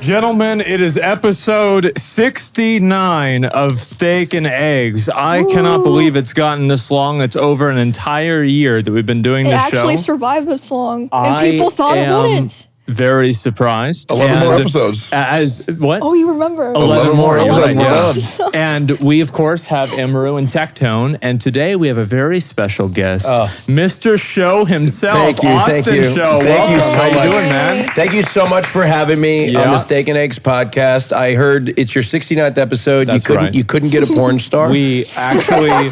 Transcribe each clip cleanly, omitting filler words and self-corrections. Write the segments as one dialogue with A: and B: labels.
A: Gentlemen, it is episode 69 of Steak and Eggs. I cannot believe it's gotten this long. It's over an entire year that we've been doing this show.
B: It actually survived this long, and people thought it wouldn't.
A: Very surprised.
C: 11 more episodes.
A: What?
B: Oh, you remember.
A: 11 more.
C: Yeah.
A: And we, of course, have Emeru and Tectone. And today we have a very special guest, Mr. Show himself.
D: Thank you.
A: Austin
D: Thank you.
A: Show.
D: Thank you so
A: How
D: much.
A: you doing, man?
D: Thank you so much for having me on the Steak and Eggs podcast. I heard it's your 69th episode.
A: That's
D: You couldn't get a porn star.
A: We actually...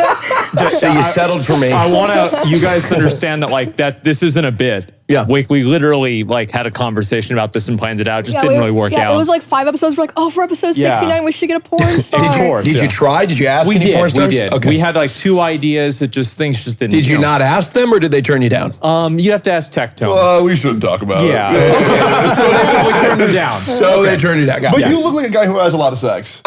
D: so you settled for me.
A: I want you guys to understand that this isn't a bid.
D: Yeah.
A: We literally had a conversation about this and planned it out. It just didn't really work out.
B: It was like 5 episodes. We're like, for episode 69, we should get a porn star.
D: Did you try? Did you ask any porn stars?
A: We did.
D: Okay.
A: We had 2 ideas. Things just didn't.
D: Did you not ask them, or did they turn you down?
A: You'd have to ask Tectone.
C: We shouldn't talk about it.
A: Yeah. So they probably turned it down.
D: They turned you down.
C: But you look like a guy who has a lot of sex.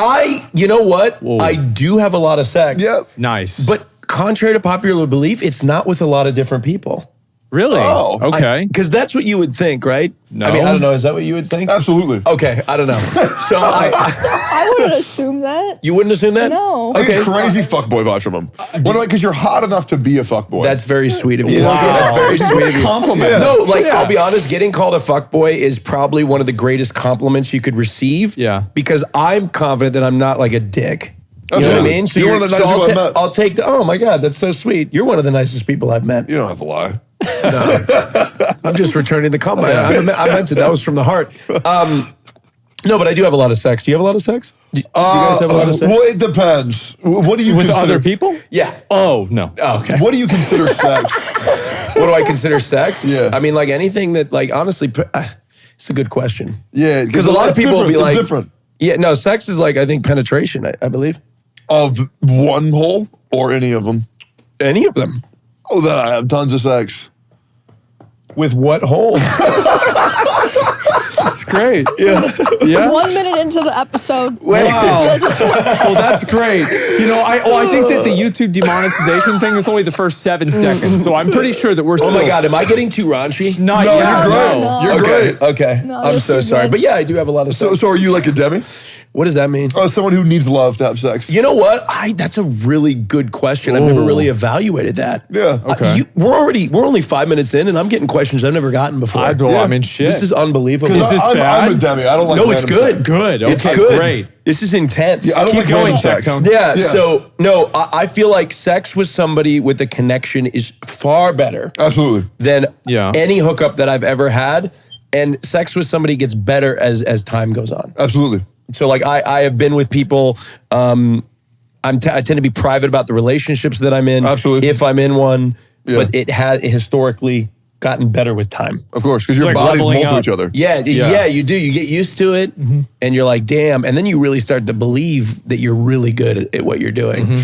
D: You know what?
A: Whoa.
D: I do have a lot of sex.
C: Yeah.
A: Nice.
D: But contrary to popular belief, it's not with a lot of different people.
A: Really?
C: Oh.
A: Okay.
D: Because that's what you would think, right?
A: No.
D: I mean, I don't know. Is that what you would think?
C: Absolutely.
D: Okay, I don't know. So
B: I wouldn't assume that.
D: You wouldn't assume that?
B: No.
C: I get
D: Okay.
C: crazy fuckboy vibes from him. Because you're hot enough to be a fuckboy.
D: That's very sweet of you.
A: Wow.
D: That's very sweet of you.
A: Compliment.
C: Yeah.
D: No, I'll be honest, getting called a fuckboy is probably one of the greatest compliments you could receive.
A: Yeah.
D: Because I'm confident that I'm not like a dick. You know what I
C: Absolutely.
D: mean? So
C: You're one of the nicest people I've met.
D: I'll take the, oh my God, that's so sweet. You're one of the nicest people I've met.
C: You don't have to lie.
D: I'm just returning the compliment. I meant it. That was from the heart. No, but I do have a lot of sex. Do you have a lot of sex? Do you guys have a lot of sex?
C: Well, it depends. What do you
A: With
C: consider?
A: other people?
D: Yeah.
A: Oh, no.
D: Oh, okay.
C: What do you consider sex?
D: What do I consider sex?
C: Yeah.
D: I mean, anything that, honestly, it's a good question.
C: Yeah.
D: Because a lot of people will be like,
C: it's different.
D: Yeah, no, sex is I think penetration, I believe.
C: Of one hole or any of them?
D: Any of them.
C: Oh, then I have tons of sex.
D: With what hole?
A: That's great.
D: Yeah.
B: 1 minute into the episode.
D: Wait.
A: Wow. Well, that's great. I think that the YouTube demonetization thing is only the first 7 seconds, so I'm pretty sure that we're still...
D: Oh my God, am I getting too raunchy?
A: Not
C: No,
A: yet.
C: you're great.
B: No.
C: You're great.
D: Okay.
B: No,
D: I'm
B: you're
D: so
B: too
D: sorry.
B: good.
D: But yeah, I do have a lot of sex.
C: So are you like a Demi?
D: What does that mean?
C: Someone who needs love to have sex.
D: You know what? That's a really good question. I've never really evaluated that.
C: Yeah.
A: Okay.
D: We're only 5 minutes in, and I'm getting questions I've never gotten before.
A: I mean, shit.
D: This is unbelievable.
A: Is this
C: I'm
A: bad?
C: a Demi. I don't like
D: No, it's
C: random
D: good.
C: sex.
A: Good.
D: It's
A: Okay,
D: good.
A: great.
D: This is intense.
C: Yeah, I don't
A: Keep
C: like
A: going,
C: random sex.
A: Tectone.
D: Yeah,
C: Yeah.
D: so no, I feel like sex with somebody with a connection is far better
C: Absolutely.
D: than
A: Yeah.
D: any hookup that I've ever had. And sex with somebody gets better as time goes on.
C: Absolutely.
D: So I have been with people, I tend to be private about the relationships that I'm in.
C: Absolutely.
D: If I'm in one,
C: Yeah.
D: but it has historically gotten better with time.
C: Of course, because your
A: like
C: bodies
A: leveling
C: mold to
A: up.
C: each other.
D: Yeah, you do. You get used to it, and you're like, damn. And then you really start to believe that you're really good at what you're doing.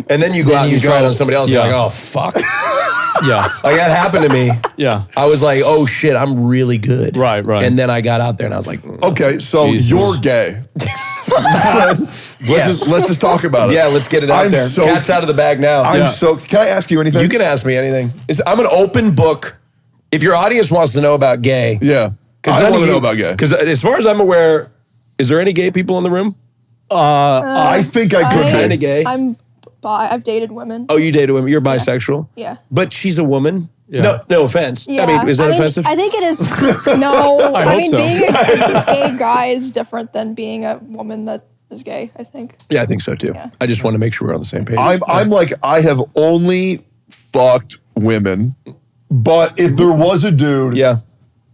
D: And then you go out and you try it on somebody else.
A: Yeah.
D: You're like, oh, fuck.
A: Yeah.
D: That happened to me.
A: Yeah.
D: I was like, oh, shit, I'm really good.
A: Right.
D: And then I got out there and I was like,
C: Okay, so
A: Jesus.
C: you're gay. Let's just talk about it.
D: yeah, let's get it out
C: I'm
D: there.
C: so-
D: Cat's out of the bag now.
C: Can I ask you anything?
D: You can ask me anything. I'm an open book. If your audience wants to know about gay.
C: Yeah. I want to know about gay.
D: Because as far as I'm aware, is there any gay people in the room?
C: I think I could
D: Kind
C: be.
D: of gay.
B: I've dated women.
D: Oh, you dated women. You're bisexual?
B: Yeah.
D: But she's a woman?
A: Yeah.
D: No offense.
B: Yeah.
D: I mean, is that offensive?
B: I think it is. No. I
A: hope
B: mean,
A: so.
B: being a gay guy is different than being a woman that is gay, I think.
D: Yeah, I think so too.
B: Yeah.
D: I just want to make sure we're on the same page.
C: I'm like, I have only fucked women, but if there was a dude,
D: yeah.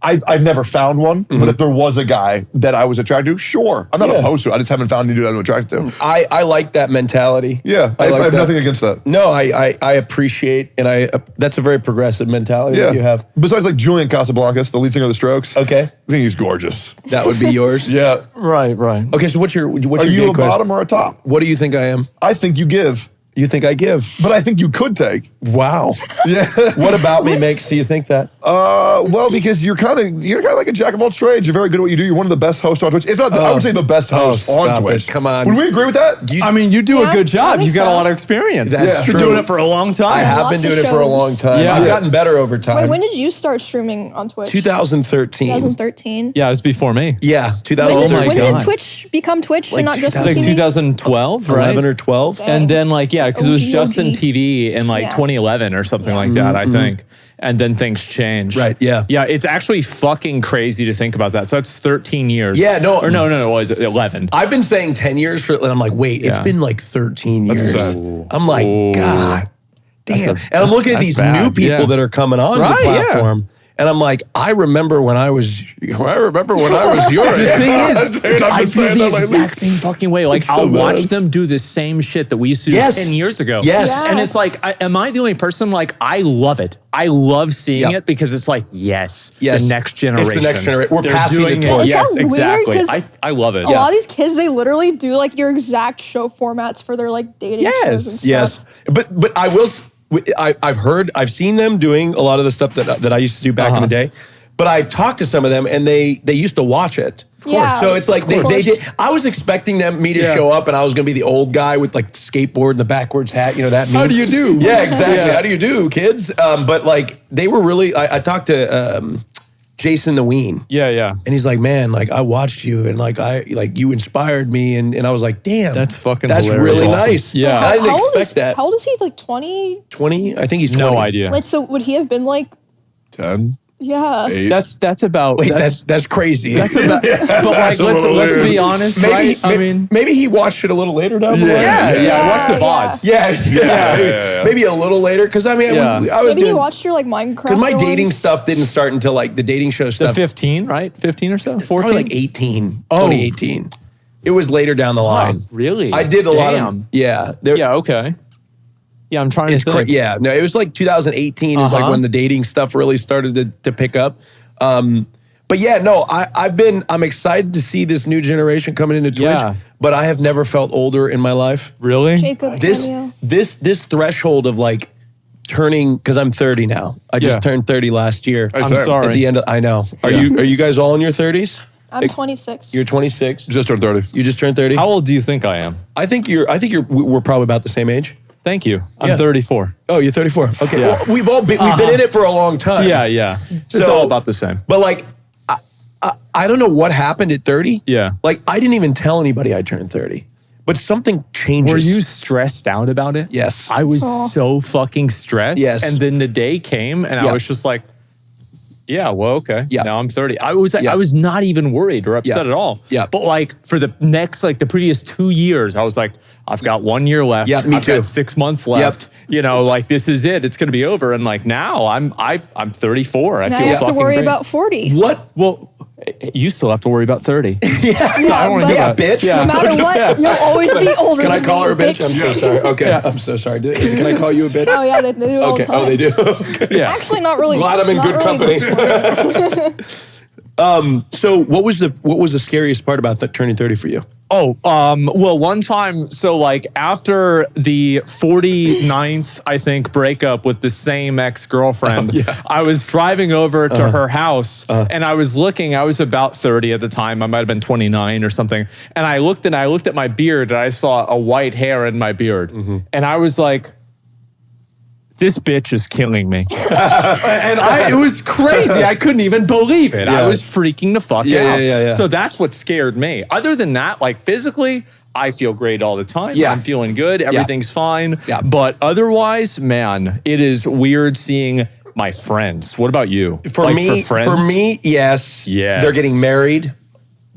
C: I've never found one, but if there was a guy that I was attracted to, sure. I'm not
D: Yeah.
C: opposed to it. I just haven't found any dude I'm attracted to.
D: I like that mentality.
C: Yeah, I
D: like
C: have
D: that.
C: nothing against that.
D: No, I appreciate, and that's a very progressive mentality
C: Yeah.
D: that you have.
C: Besides like Julian Casablancas, the lead singer of The Strokes.
D: Okay.
C: I think he's gorgeous.
D: That would be yours.
C: Yeah.
A: Right.
D: Okay, so what's your
C: Are
D: gay
C: you a
D: question?
C: bottom or a top?
D: What do you think I am?
C: I think you give
D: You think I give?
C: but I think you could take.
D: Wow.
C: Yeah.
D: What about me makes you think that?
C: Well, because you're kind of like a jack of all trades. You're very good at what you do. You're one of the best hosts on Twitch. If not, I would say the best host on
D: stop
C: Twitch.
D: it. Come on.
C: Would we agree with that?
A: I mean, you do
B: Yeah,
A: a good job.
B: I think
A: You got a
B: so.
A: lot of experience.
D: That's
A: You've been
D: true.
A: doing it for a long time.
D: I have
B: lots
D: been
B: of
D: doing it for a long
B: shows.
D: time.
A: Yeah.
D: I've gotten better over time.
B: Wait, when did you start streaming on Twitch?
D: 2013.
B: 2013.
A: Yeah, it was before me.
D: Yeah,
B: When,
D: 2013.
B: when
A: God.
B: did Twitch become Twitch
D: Like
B: and not just
A: It's like
B: TV?
A: 2012, right?
D: 11 or 12.
B: Dang.
A: And then because it was
B: OG.
A: just in TV in like
B: Yeah.
A: 2011 or something like that, I think. And then things changed.
D: Right, yeah.
A: Yeah, it's actually fucking crazy to think about that. So that's 13 years.
D: Yeah, no.
A: Or no, it was 11.
D: I've been saying 10 years for, and I'm like, wait, it's
A: Yeah.
D: been like 13 years.
C: insane.
D: I'm like, God damn. And I'm looking at
A: that's
D: these
A: bad,
D: new people
A: yeah.
D: that are coming on
A: Right,
D: the
A: yeah.
D: platform. And I'm like, I remember when I was your age.
A: The thing is,
C: Dude, I've
A: I
C: been
A: feel
C: saying
A: the
C: that lately.
A: exact same fucking way. Like,
C: It's so
A: I'll watch
C: bad.
A: them do the same shit that we used to do
D: Yes.
A: 10 years ago.
D: Yes.
B: Yeah.
A: And it's like, am I the only person? Like, I love it. I love seeing
D: Yep.
A: it because it's like, yes,
D: Yes.
A: the next generation.
D: It's the next generation. We're
A: They're
D: passing the
A: doing it.
D: torch.
A: Yes,
B: Isn't that weird?
A: exactly.
B: 'Cause
A: I love it.
B: A lot of these kids, they literally do like your exact show formats for their like dating
A: Yes.
B: shows and stuff.
D: Yes. But I will, I've seen them doing a lot of the stuff that I used to do back in the day. But I've talked to some of them and they used to watch it. Of
B: course. Yeah,
D: So it's like
B: of
D: they
B: course.
D: did. I was expecting me to show up and I was going to be the old guy with like the skateboard and the backwards hat. You know that meme?
A: How do you do?
D: Yeah, exactly. How do you do, kids? But like they were really. I talked to Jason the Ween.
A: Yeah.
D: And he's like, man, like I watched you and like you inspired me and I was like, damn,
A: That's fucking
D: that's
A: hilarious.
D: really
A: Awesome.
D: nice.
A: Yeah.
D: I didn't
B: How old
D: expect
B: is,
D: that.
B: How old is he? Like 20?
D: 20? I think he's 20.
A: No idea.
B: Like, so would he have been like,
C: 10,
B: yeah.
C: 8.
A: That's about.
D: Wait, that's crazy.
A: That's about. But like,
C: a little
A: let's
C: weird.
A: be honest,
D: maybe,
A: right? I mean,
D: maybe he watched it a little later down the line.
A: yeah. I watched the
B: Yeah,
A: VODs.
D: Yeah. Maybe a little later because I mean,
A: Yeah.
D: I was
B: Maybe he
D: doing
B: watched your like Minecraft.
D: because my dating
B: ones.
D: stuff didn't start until like the dating show
A: The
D: stuff.
A: 15, right? 15 or so? 14?
D: Probably like 18,
A: Oh.
D: 2018. It was later down the line.
A: Really?
D: I did a lot of
A: Damn.
D: there-
A: Yeah, okay. Yeah, I'm trying to
D: It's
A: think.
D: yeah, no, it was like 2018 is like
A: Uh-huh.
D: when the dating stuff really started to pick up. But yeah, no, I'm excited to see this new generation coming into Twitch.
A: Yeah.
D: But I have never felt older in my life.
A: Really?
B: Jacob
D: This
B: cameo.
D: this threshold of like turning because I'm 30 now. I just
A: Yeah.
D: turned 30 last year.
C: I'm
A: sorry.
D: At the end of I know. Are
A: Yeah.
D: you guys all in your 30s?
B: I'm 26.
D: You're 26.
C: Just turned 30.
D: You just turned 30.
A: How old do you think I am?
D: I think we're probably about the same age.
A: Thank you. I'm
D: Yeah.
A: 34.
D: Oh, you're 34. Okay.
A: Yeah.
D: Well, we've been in it for a long time.
A: Yeah. It's
D: So-
A: all about the same.
D: But like, I don't know what happened at 30.
A: Yeah.
D: Like, I didn't even tell anybody I turned 30. But something changes.
A: Were you stressed out about it?
D: Yes.
A: I was so fucking stressed.
D: Yes.
A: And then the day came and
D: Yeah.
A: I was just like, yeah, well, okay.
D: Yeah.
A: Now I'm 30. I was
D: Yeah.
A: I was not even worried or upset
D: Yeah.
A: at all.
D: Yeah.
A: But like for the previous 2 years, I was like, I've got 1 year left.
D: Yeah, me
A: I've
D: too.
A: got 6 months left. You know, like this is it. It's gonna be over. And like now I'm 34. I
B: Now
A: feel
B: you have to
A: fucking
B: worry
A: great.
B: about 40.
D: What?
A: Well, you still have to worry about 30.
B: Yeah,
A: I don't want to
B: but
A: do
D: Yeah,
A: that.
D: bitch.
A: Yeah.
B: no matter what,
A: Yeah.
B: you'll always be older.
D: Can I
B: than
D: call
B: me,
D: her a bitch? I'm so sorry. Okay.
A: Yeah.
D: I'm so sorry. Can I call you a bitch?
B: Oh yeah, they do it all the
D: Okay.
B: time.
D: Oh, they do. Okay.
A: Yeah.
B: Actually, not really.
D: Glad I'm in
B: not
D: good
B: really
D: company.
B: this
D: So what was the scariest part about that turning 30 for you?
A: Oh, well, one time, so like after the 49th, I think, breakup with the same ex-girlfriend, I was driving over to her house and I was about 30 at the time. I might have been 29 or something. And I looked at my beard and I saw a white hair in my beard. And I was like, this bitch is killing me. And it was crazy. I couldn't even believe it. I was freaking the fuck out.
D: Yeah.
A: So that's what scared me. Other than that, like physically, I feel great all the time.
D: Yeah.
A: I'm feeling good. Everything's fine.
D: Yeah.
A: But otherwise, man, it is weird seeing my friends. What about you?
D: For
A: Like,
D: me,
A: friends?
D: yes.
A: Yes.
D: They're getting married.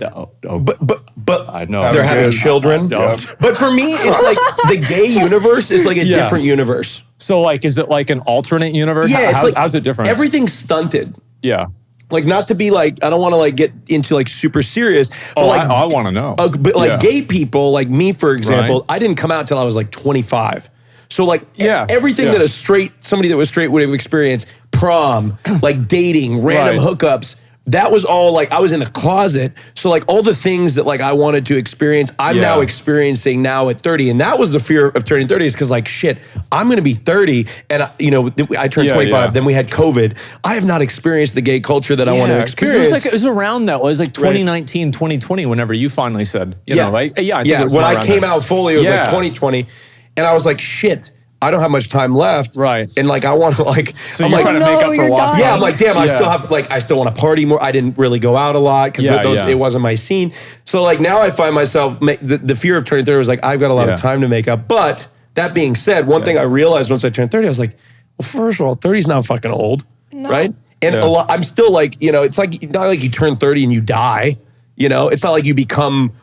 A: Oh,
D: But
A: I know.
D: they're having
C: kids.
D: children.
A: No.
D: But for me, it's like the gay universe is like a
A: Yeah.
D: different universe.
A: So like, is it like an alternate universe?
D: Yeah, it's
A: how's it different?
D: Everything's stunted.
A: Yeah.
D: Like, not to be like, I don't want to like get into like super serious. But
A: Oh,
D: like,
A: I want to know.
D: but like
A: Yeah.
D: gay people, like me, for example,
A: Right.
D: I didn't come out till I was like 25. So like
A: Yeah,
D: everything
A: yeah.
D: that somebody that was straight would have experienced, prom, like dating, random
A: Right.
D: hookups, that was all like, I was in the closet. So like all the things that like I wanted to experience, I'm now experiencing now at 30. And that was the fear of turning 30 is because like, shit, I'm going to be 30, and I turned 25, then we had COVID. I have not experienced the gay culture that I want to experience.
A: It was around that. It was like 2019, 2020, whenever you finally said, you know, right? I think it was
D: when I came
A: there.
D: out fully, it was like 2020. And I was like, shit, I don't have much time left.
A: Right.
D: And like, I want to like,
A: so I'm you're trying to make up for lost.
D: Yeah, I'm like, damn, I still have, like, I still want to party more. I didn't really go out a lot because it wasn't my scene. So like now I find myself, the fear of turning 30 was like, I've got a lot of time to make up. But that being said, one thing I realized once I turned 30, I was like, well, first of all, 30 is not fucking old, right? And a lot, I'm still like, it's like, not like you turn 30 and you die, it's not like you become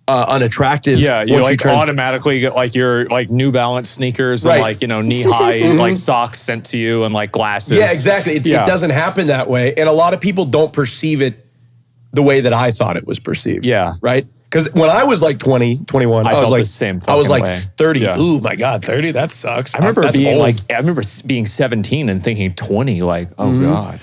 D: unattractive.
A: Yeah, you like automatically get like your like New Balance sneakers and like, knee high like socks sent to you and like glasses.
D: Yeah, exactly. It doesn't happen that way. And a lot of people don't perceive it the way that I thought it was perceived.
A: Yeah.
D: Right? Because when I was like 20, 21, I was like,
A: the same
D: I was like
A: way.
D: 30. Yeah. Ooh, my God, 30? That sucks.
A: I remember being 17 and thinking 20, like, oh God.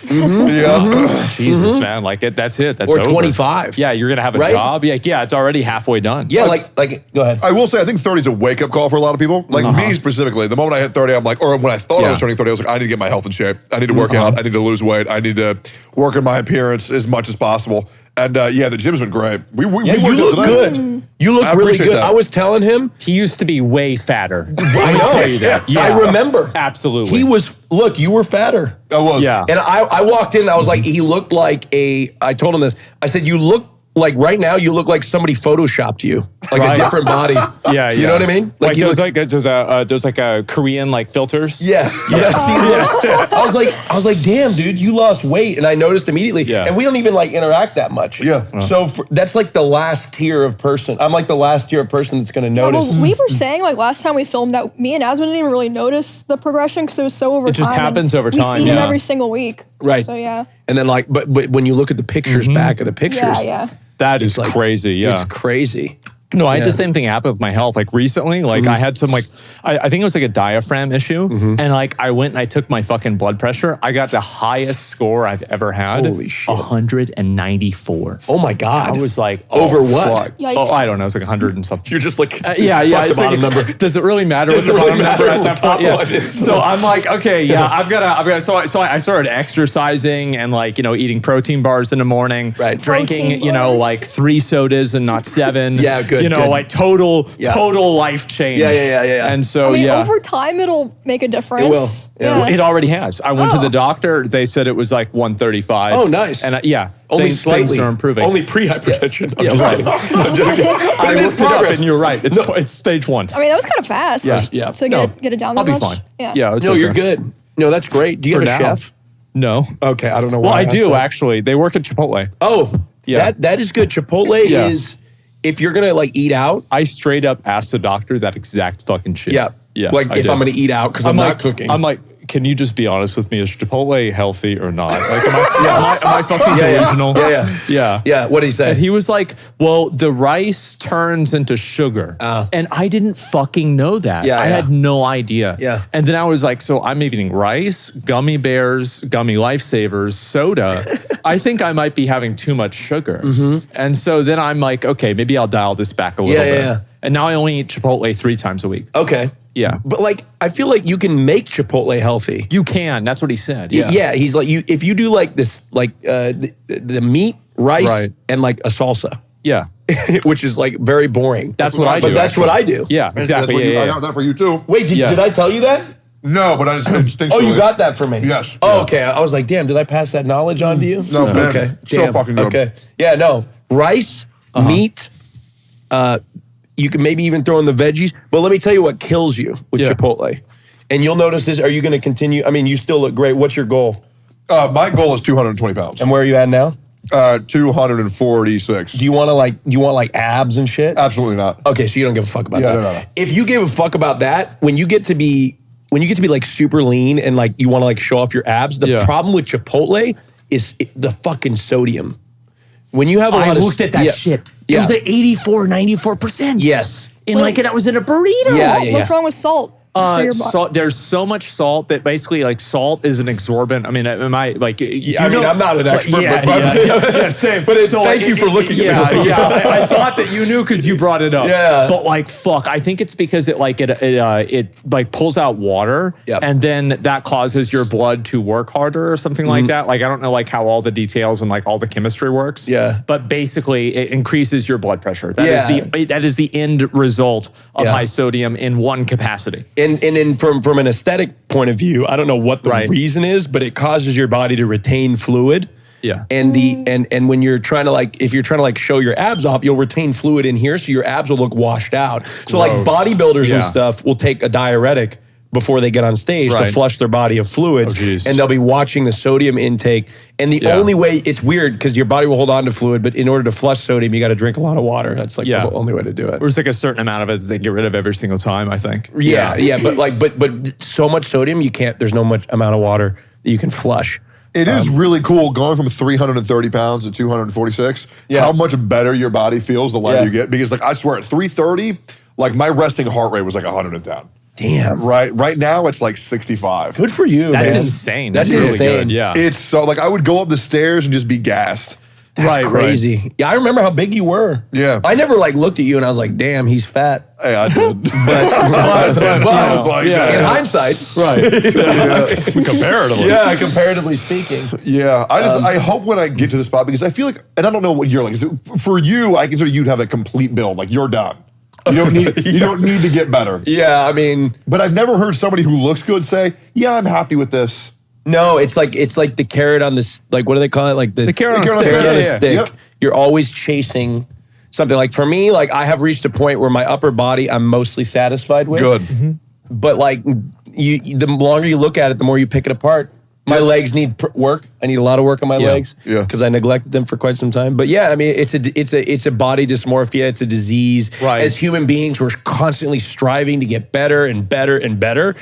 A: Jesus, man. Like, that's it. That's
D: or
A: over.
D: 25.
A: Yeah, you're going to have a job. Yeah, it's already halfway done.
D: Yeah, like, go ahead.
C: I will say, I think 30 is a wake-up call for a lot of people. Like me specifically, the moment I hit 30, I'm like, or when I thought I was turning 30, I was like, I need to get my health in shape. I need to work out. I need to lose weight. I need to work on my appearance as much as possible. And the gym's been great. We
D: you look good. You look really good. I was telling him.
A: He used to be way fatter.
D: I know.
A: Tell you that.
D: Yeah. I remember.
A: Absolutely.
D: He was, look, you were fatter.
C: I was.
A: Yeah.
D: And I walked in and I was like, he looked like I told him this. I said, you look like right now, you look like somebody photoshopped you. Like a different body.
A: Yeah.
D: You know what I mean?
A: Like there's like a Korean like filters.
D: Yes. I was like, damn, dude, you lost weight. And I noticed immediately. Yeah. And we don't even like interact that much.
C: Yeah.
D: So that's like the last tier of person. I'm like the last tier of person that's going to notice.
B: Well, we were saying like last time we filmed that me and Asmon didn't even really notice the progression because it was so over time.
A: It just happens over time.
B: We see him every single week.
D: Right.
B: So yeah.
D: And then like, but when you look at the pictures back of the pictures.
B: Yeah.
A: That is
D: like,
A: crazy. Yeah.
D: It's crazy.
A: No, I had the same thing happen with my health. Like recently, like I had some like, I think it was like a diaphragm issue. And like I went and I took my fucking blood pressure. I got the highest score I've ever had.
D: Holy shit.
A: 194.
D: Oh my God.
A: I was like,
D: over what?
A: Fuck. Oh, I don't know. It was like 100 and something.
D: You're just like,
A: fuck the bottom number. Does it really matter what the bottom number at that point? Yeah. So I'm like, okay, I've got so I started exercising and like, eating protein bars in the morning.
D: Right.
A: Drinking, like 3 sodas and not 7.
D: Yeah, good.
A: Like total life change.
D: Yeah.
A: And so,
B: I mean, over time, it'll make a difference.
D: It will.
B: Yeah.
A: It already has. I went to the doctor. They said it was like 135.
D: Oh, nice.
A: And
D: only slightly.
A: Things are improving.
D: Only pre-hypertension. I'm just
A: right.
D: kidding. I'm joking.
A: I looked it up and you're right. It's stage 1.
B: I mean, that was kind of fast.
D: Yeah.
B: So get it down
A: I'll
B: that
A: be
B: much?
A: fine.
B: Yeah.
A: It's
D: no,
A: okay.
D: you're good. No, that's great. Do you have a chef?
A: No.
D: Okay, I don't know why.
A: Well, I do actually. They work at Chipotle.
D: Oh, yeah. That is good. Chipotle is, if you're going to like eat out.
A: I straight up asked the doctor that exact fucking shit.
D: Yeah. Like if I'm going to eat out because I'm not cooking.
A: I'm like, can you just be honest with me? Is Chipotle healthy or not? Like, am I fucking delusional?
D: Yeah. What did he say?
A: And he was like, well, the rice turns into sugar. And I didn't fucking know that. I had no idea.
D: Yeah.
A: And then I was like, so I'm eating rice, gummy bears, gummy lifesavers, soda. I think I might be having too much sugar. And so then I'm like, okay, maybe I'll dial this back a little bit.
D: Yeah.
A: And now I only eat Chipotle 3 times a week.
D: Okay.
A: Yeah.
D: But like, I feel like you can make Chipotle healthy.
A: You can. That's what he said.
D: Yeah. He's like, if you do like this, like the meat, rice, and like a salsa.
A: Yeah.
D: Which is like very boring.
A: That's what I do.
D: But that's what I do.
A: Yeah, exactly.
C: I got that for you too.
D: Wait, did I tell you that?
C: No, but I just instinctually.
D: Oh, you got that for me?
C: Yes.
D: Oh, okay. I was like, damn, did I pass that knowledge on to you?
C: No, man.
D: Okay.
C: So fucking good.
D: Okay. Yeah, no. Rice, meat, you can maybe even throw in the veggies. But let me tell you what kills you with Chipotle. And you'll notice this. Are you going to continue? I mean, you still look great. What's your goal?
C: My goal is 220 pounds.
D: And where are you at now?
C: 246.
D: Do you want like abs and shit?
C: Absolutely not.
D: Okay, so you don't give a fuck about that.
C: No.
D: If you give a fuck about that, when you get to be like super lean and like you want to like show off your abs, the problem with Chipotle is the fucking sodium. When you have a lot of...
A: I looked at that shit. It was at 94%.
D: Yes.
A: And like, and I was in a burrito.
D: Yeah.
B: What's wrong with salt? for your body?
A: Salt, there's so much salt that basically like salt is an exorbitant. I mean, am I like?
D: I mean, I'm not an expert,
A: yeah, same.
D: But it's thank you for looking at me.
A: I thought that you knew because you brought it up.
D: Yeah.
A: But like, fuck, I think it's because it like pulls out water, and then that causes your blood to work harder or something like that. Like, I don't know like how all the details and like all the chemistry works.
D: Yeah.
A: But basically, it increases your blood pressure. That is the end result of high sodium in one capacity.
D: And from an aesthetic point of view, I don't know what the reason is, but it causes your body to retain fluid.
A: Yeah.
D: And when you're trying to like, if you're trying to like show your abs off, you'll retain fluid in here, so your abs will look washed out. So like bodybuilders and stuff will take a diuretic before they get on stage to flush their body of fluids, and they'll be watching the sodium intake. And the only way, it's weird because your body will hold on to fluid, but in order to flush sodium, you got to drink a lot of water. That's like the only way to do it.
A: There's like a certain amount of it that they get rid of every single time, I think.
D: Yeah, but so much sodium, you can't, there's no much amount of water that you can flush.
C: It is really cool going from 330 pounds to 246, how much better your body feels the lighter you get. Because like, I swear at 330, like my resting heart rate was like 110.
D: Damn.
C: Right now it's like 65.
D: Good for you,
A: That's
D: man.
A: insane.
D: That's
A: really
D: insane.
A: Good. Yeah.
C: It's so like I would go up the stairs and just be gassed.
D: That's crazy. Yeah, I remember how big you were.
C: Yeah.
D: I never like looked at you and I was like, damn, he's fat.
C: Hey, I did.
D: But in hindsight.
A: Comparatively.
D: Yeah, comparatively speaking.
C: Yeah. I hope when I get to this spot, because I feel like, and I don't know what you're like, for you, I consider you'd have a complete build. Like you're done. You don't need to get better.
D: Yeah, I mean.
C: But I've never heard somebody who looks good say, yeah, I'm happy with this.
D: No, it's like the carrot on this, like, what do they call it? Like the
A: carrot on a
D: stick.
A: stick.
D: On a
A: Yeah.
D: stick.
C: Yep.
D: You're always chasing something. Like for me, like I have reached a point where my upper body I'm mostly satisfied with.
C: Good.
D: But like the longer you look at it, the more you pick it apart. My legs need work. I need a lot of work on my legs because I neglected them for quite some time. But yeah, I mean, it's a body dysmorphia. It's a disease.
A: Right.
D: As human beings, we're constantly striving to get better and better and better.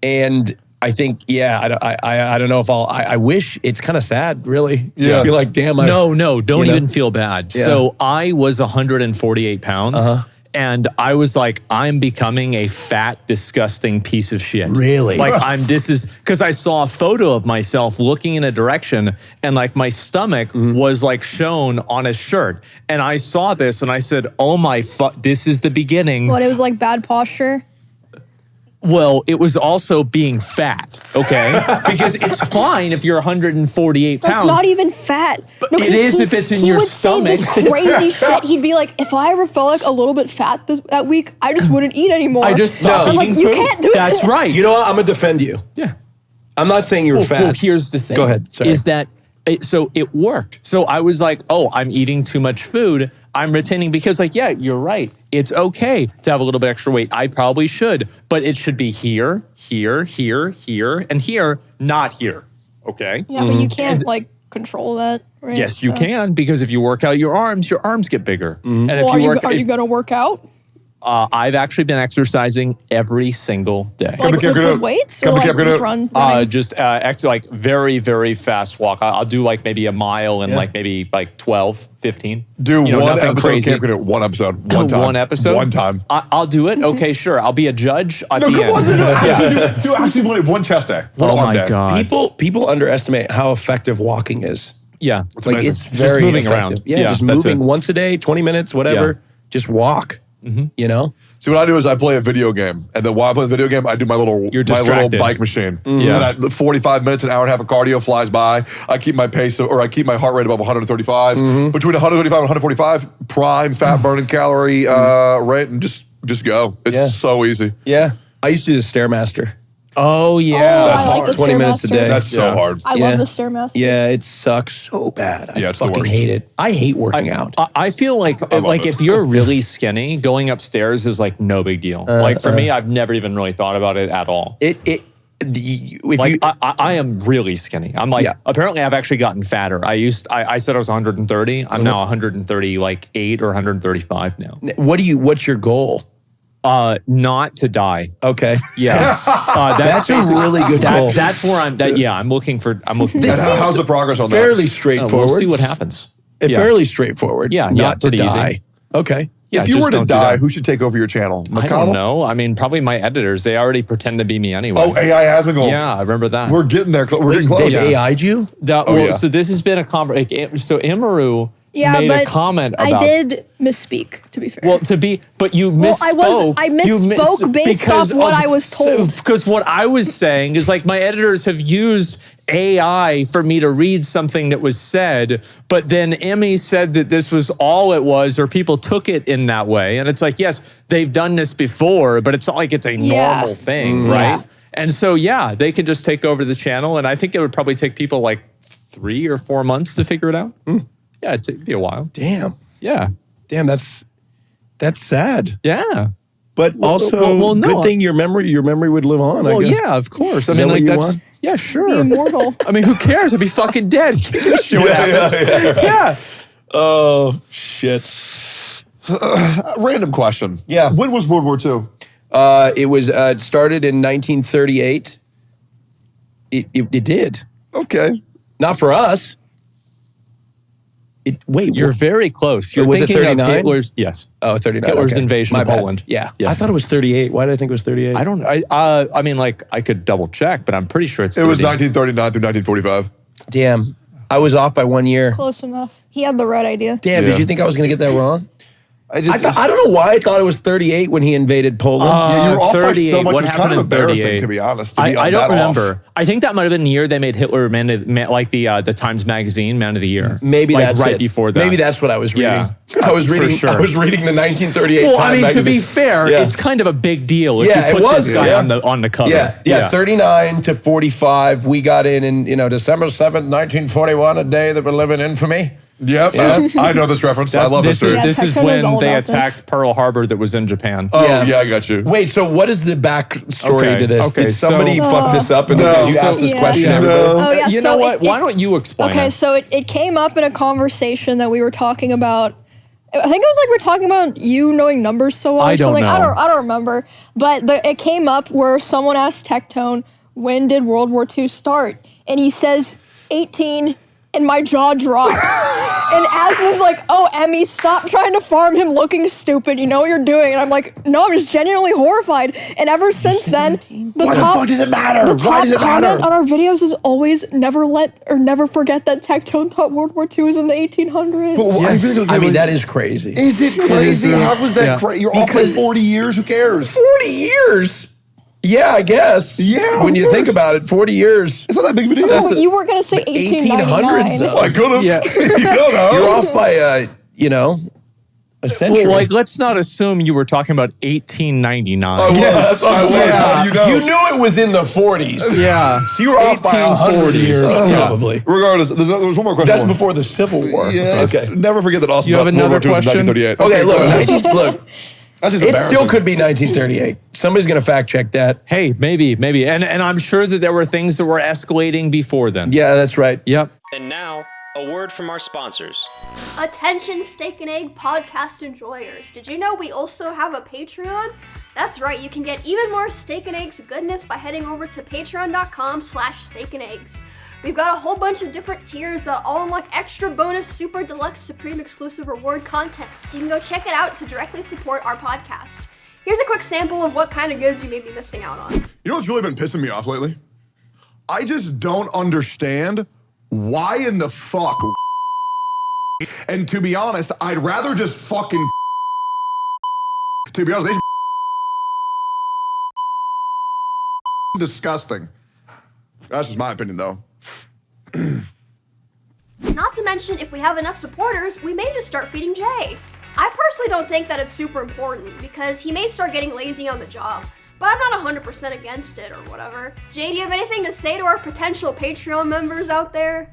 D: And I think, I don't know if I wish, it's kind of sad, really.
C: Yeah.
D: I feel like, damn.
A: No, don't even feel bad.
D: Yeah.
A: So I was 148 pounds. And I was like, I'm becoming a fat, disgusting piece of shit.
D: Really?
A: Like because I saw a photo of myself looking in a direction and like my stomach was like shown on a shirt. And I saw this and I said, oh my fuck, this is the beginning.
B: What, it was like bad posture?
A: Well, it was also being fat, okay? Because it's fine if you're 148 pounds.
B: That's not even fat. No,
A: it is if it's in your stomach.
B: He would say this crazy shit. He'd be like, if I ever felt like a little bit fat that week, I just wouldn't eat anymore.
A: I just stopped
B: I'm
A: eating
B: like, you
A: food.
B: can't do
A: That's
B: that.
A: right.
D: You know what? I'm going to defend you.
A: Yeah.
D: I'm not saying you were fat.
A: Well, here's the thing.
D: Go ahead. Sorry.
A: Is that, so it worked. So I was like, oh, I'm eating too much food. I'm retaining because like, yeah, you're right. It's okay to have a little bit extra weight. I probably should, but it should be here, here, here, here, and here, not here. Okay?
B: Yeah, but you can't like control that, right?
A: Yes, you can, because if you work out your arms get bigger. And if
B: Well,
A: you work,
B: are you going to work out?
A: I've actually been exercising every single day.
B: Like with weights? Or like just running?
A: Like very, very fast walk. I'll do like maybe a mile in like maybe like 12, 15.
C: Do one
A: nothing
C: episode
A: crazy.
C: of Camp Grenade, one episode, one time.
A: One episode?
C: One time.
A: I'll do it. Okay, sure. I'll be a judge at
C: No,
A: the
C: come
A: end.
C: on, do actually one chest day. One
A: Oh
C: arm
A: my
C: day.
A: God.
D: People underestimate how effective walking is.
A: Yeah.
C: It's
D: Like
C: amazing.
D: it's very
A: moving
D: effective.
A: around.
D: Yeah,
A: Yeah,
D: just
A: that's
D: moving
A: it.
D: once a day, 20 minutes, whatever.
A: Yeah.
D: Just walk. You know?
C: See, what I do is I play a video game, and then while I play the video game, I do my little
A: distracted.
C: bike machine.
A: Yeah.
C: And 45 minutes, an hour and a half of cardio flies by. I keep my pace, or I keep my heart rate above 135. Between 135 and 145, prime fat burning calorie rate, and just go. It's so easy.
D: Yeah. I used to do the Stairmaster.
A: Oh, yeah.
B: Oh,
C: That's
B: I like
C: hard.
B: the
D: 20 minutes a
B: Stairmaster.
D: day.
C: That's so hard.
B: I
D: Yeah.
B: love the Stairmaster.
D: Yeah, it sucks so bad. I
C: Yeah, it's the
D: fucking
C: worst.
D: hate it. I hate working out.
A: I feel like
C: love it.
A: if you're really skinny, going upstairs is like no big deal. Like for me, I've never even really thought about it at all. I am really skinny. I'm like, apparently I've actually gotten fatter. I said I was 130. I'm now 138 or 135 now.
D: What's your goal?
A: Not to die.
D: Okay.
A: Yes.
D: That's a really good goal.
A: That's where I'm looking for.
C: And how's the progress on that?
D: Fairly straightforward.
A: We'll see what happens.
D: Fairly straightforward.
A: Yeah,
D: Not to
A: pretty easy.
D: die. Okay.
C: If you were to die, who should take over your channel? McConnell?
A: I don't know. I mean, probably my editors. They already pretend to be me anyway.
C: Oh, AI AsmonGold.
A: Yeah, I remember that.
C: We're getting there. We're getting close.
D: They've AI'd you?
A: So this has been a conversation. So Imaru made a comment about.
B: I did misspeak, to be fair.
A: Well, but you misspoke.
B: I misspoke based off what I was told.
A: Because what I was saying is like my editors have used AI for me to read something that was said, but then Emmy said that this was all it was, or people took it in that way. And it's like, yes, they've done this before, but it's not like it's a normal thing, right? And so, they could just take over the channel. And I think it would probably take people like 3 or 4 months to figure it out. Yeah, it'd be a while.
D: Damn.
A: Yeah.
D: Damn, that's sad.
A: Yeah.
D: But also, good thing your memory would live on. I guess.
A: Yeah, of course. I
D: Is
A: mean,
D: that
A: like
D: what you
A: that's
D: want?
A: yeah, sure.
B: Be immortal.
A: I mean, who cares? I'd be fucking dead. Yeah.
D: Oh shit.
C: Random question.
D: Yeah.
C: When was World War II?
D: It started in 1938. It did.
C: Okay.
D: Not for us.
A: You're very close. You're
D: was it
A: thinking of
D: 39?
A: Hitler's, yes.
D: Oh, 39.
A: Hitler's
D: okay.
A: invasion
D: My
A: of
D: bad.
A: Poland.
D: Yeah.
A: Yes.
D: I thought it was 38. Why did I think it was 38?
A: I don't. I mean, like I could double check, but I'm pretty sure it's.
C: It was 1939 through 1945.
D: Damn. I was off by 1 year.
B: Close enough. He had the right idea.
D: Damn,
C: Yeah.
D: did you think I was going to get that wrong?
C: I
D: don't know why I thought it was 38 when he invaded Poland.
C: Yeah, you were off by
A: 38.
C: so much.
A: What
C: It was
A: happened
C: kind of
A: in 38?
C: embarrassing, to be honest.
A: I don't remember. I think that might have been the year they made Hitler like the Times Magazine Man of the Year.
D: Maybe
A: like
D: that's
A: right
D: it.
A: before that.
D: Maybe that's what I was reading.
A: Yeah.
D: I was reading.
A: For sure.
D: I was reading the 1938
A: Well,
D: Time
A: I mean,
D: magazine.
A: to be fair, it's kind of a big deal if
D: Yeah,
A: you
D: it
A: put
D: was,
A: this guy
D: yeah.
A: on the cover.
D: Yeah, 39 to 45. We got in December 7th, 1941, a day that would live in infamy.
C: Yep. I know this reference. I love this.
A: This is
B: Tecton is all
A: when they
B: about this.
A: attacked Pearl Harbor that was in Japan.
C: Oh,
D: Yeah.
C: yeah, I got you.
D: Wait, so what is the backstory
A: Okay,
D: to this?
A: okay,
D: Did somebody
A: so-
D: fuck this up and
C: No.
D: did you ask this
A: So-
D: question?
A: yeah.
D: everybody?
C: No.
B: Oh, yeah.
A: You
B: so
A: know what?
B: it-
A: Why don't you explain
B: Okay,
A: it?
B: so it came up in a conversation that we were talking about. I think it was like we're talking about you knowing numbers so well.
A: I don't
B: something.
A: know.
B: I don't remember. But it came up where someone asked Tectone, when did World War II start? And he says 18, and my jaw drops. And Asmon's like, oh, Emmy, stop trying to farm him looking stupid. You know what you're doing. And I'm like, no, I'm just genuinely horrified. And ever since then,
C: Why the fuck does it matter?
B: the
C: Why
B: top
C: does it
B: comment
C: matter?
B: on our videos is always never forget that Tectone thought World War II was in the 1800s.
C: But I really don't
D: I
C: get
D: mean,
C: it.
D: that is crazy.
C: Is it crazy? How was that
A: Yeah.
C: crazy? You're off by 40 years. Who cares?
D: 40 years? Yeah, I guess.
C: Yeah,
D: When
C: of
D: you think
C: course.
D: about it, 40 years.
C: It's not that big of a deal.
B: Oh, you were going to say 1899.
D: though.
C: I could have.
A: Yeah.
C: You don't know.
D: You're off by, a century.
A: Well, like, let's not assume you were talking about 1899.
C: I was.
D: that's what I'm
C: I was.
D: saying.
C: How do you know?
D: You knew it was in the 40s.
A: Yeah.
D: So you were off by 100 years,
A: Yeah.
D: probably.
C: Regardless, there's one more question.
D: That's before the Civil War.
C: Yes.
D: Okay.
C: Never forget that Austin
A: You have
C: thought World
A: another
C: War II was in
A: question?
C: 1938.
D: Okay, look,
C: go ahead.
D: look.
C: That's just
D: It
C: embarrassing.
D: still could be 1938. Somebody's going to fact check that.
A: Hey, maybe. And I'm sure that there were things that were escalating before then.
D: Yeah, that's right.
A: Yep.
E: And now, a word from our sponsors.
F: Attention Steak and Egg podcast enjoyers. Did you know we also have a Patreon? That's right, you can get even more Steak and Eggs goodness by heading over to patreon.com/steakandeggs. We've got a whole bunch of different tiers that all unlock extra bonus, super deluxe, supreme exclusive reward content, so you can go check it out to directly support our podcast. Here's a quick sample of what kind of goods you may be missing out on.
C: You know what's really been pissing me off lately? I just don't understand why in the fuck. And to be honest, I'd rather just fucking. To be honest, they disgusting. That's just my opinion, though.
F: Not to mention, if we have enough supporters, we may just start feeding Jay. I personally don't think that it's super important because he may start getting lazy on the job, but I'm not 100% against it or whatever. Jay, do you have anything to say to our potential Patreon members out there?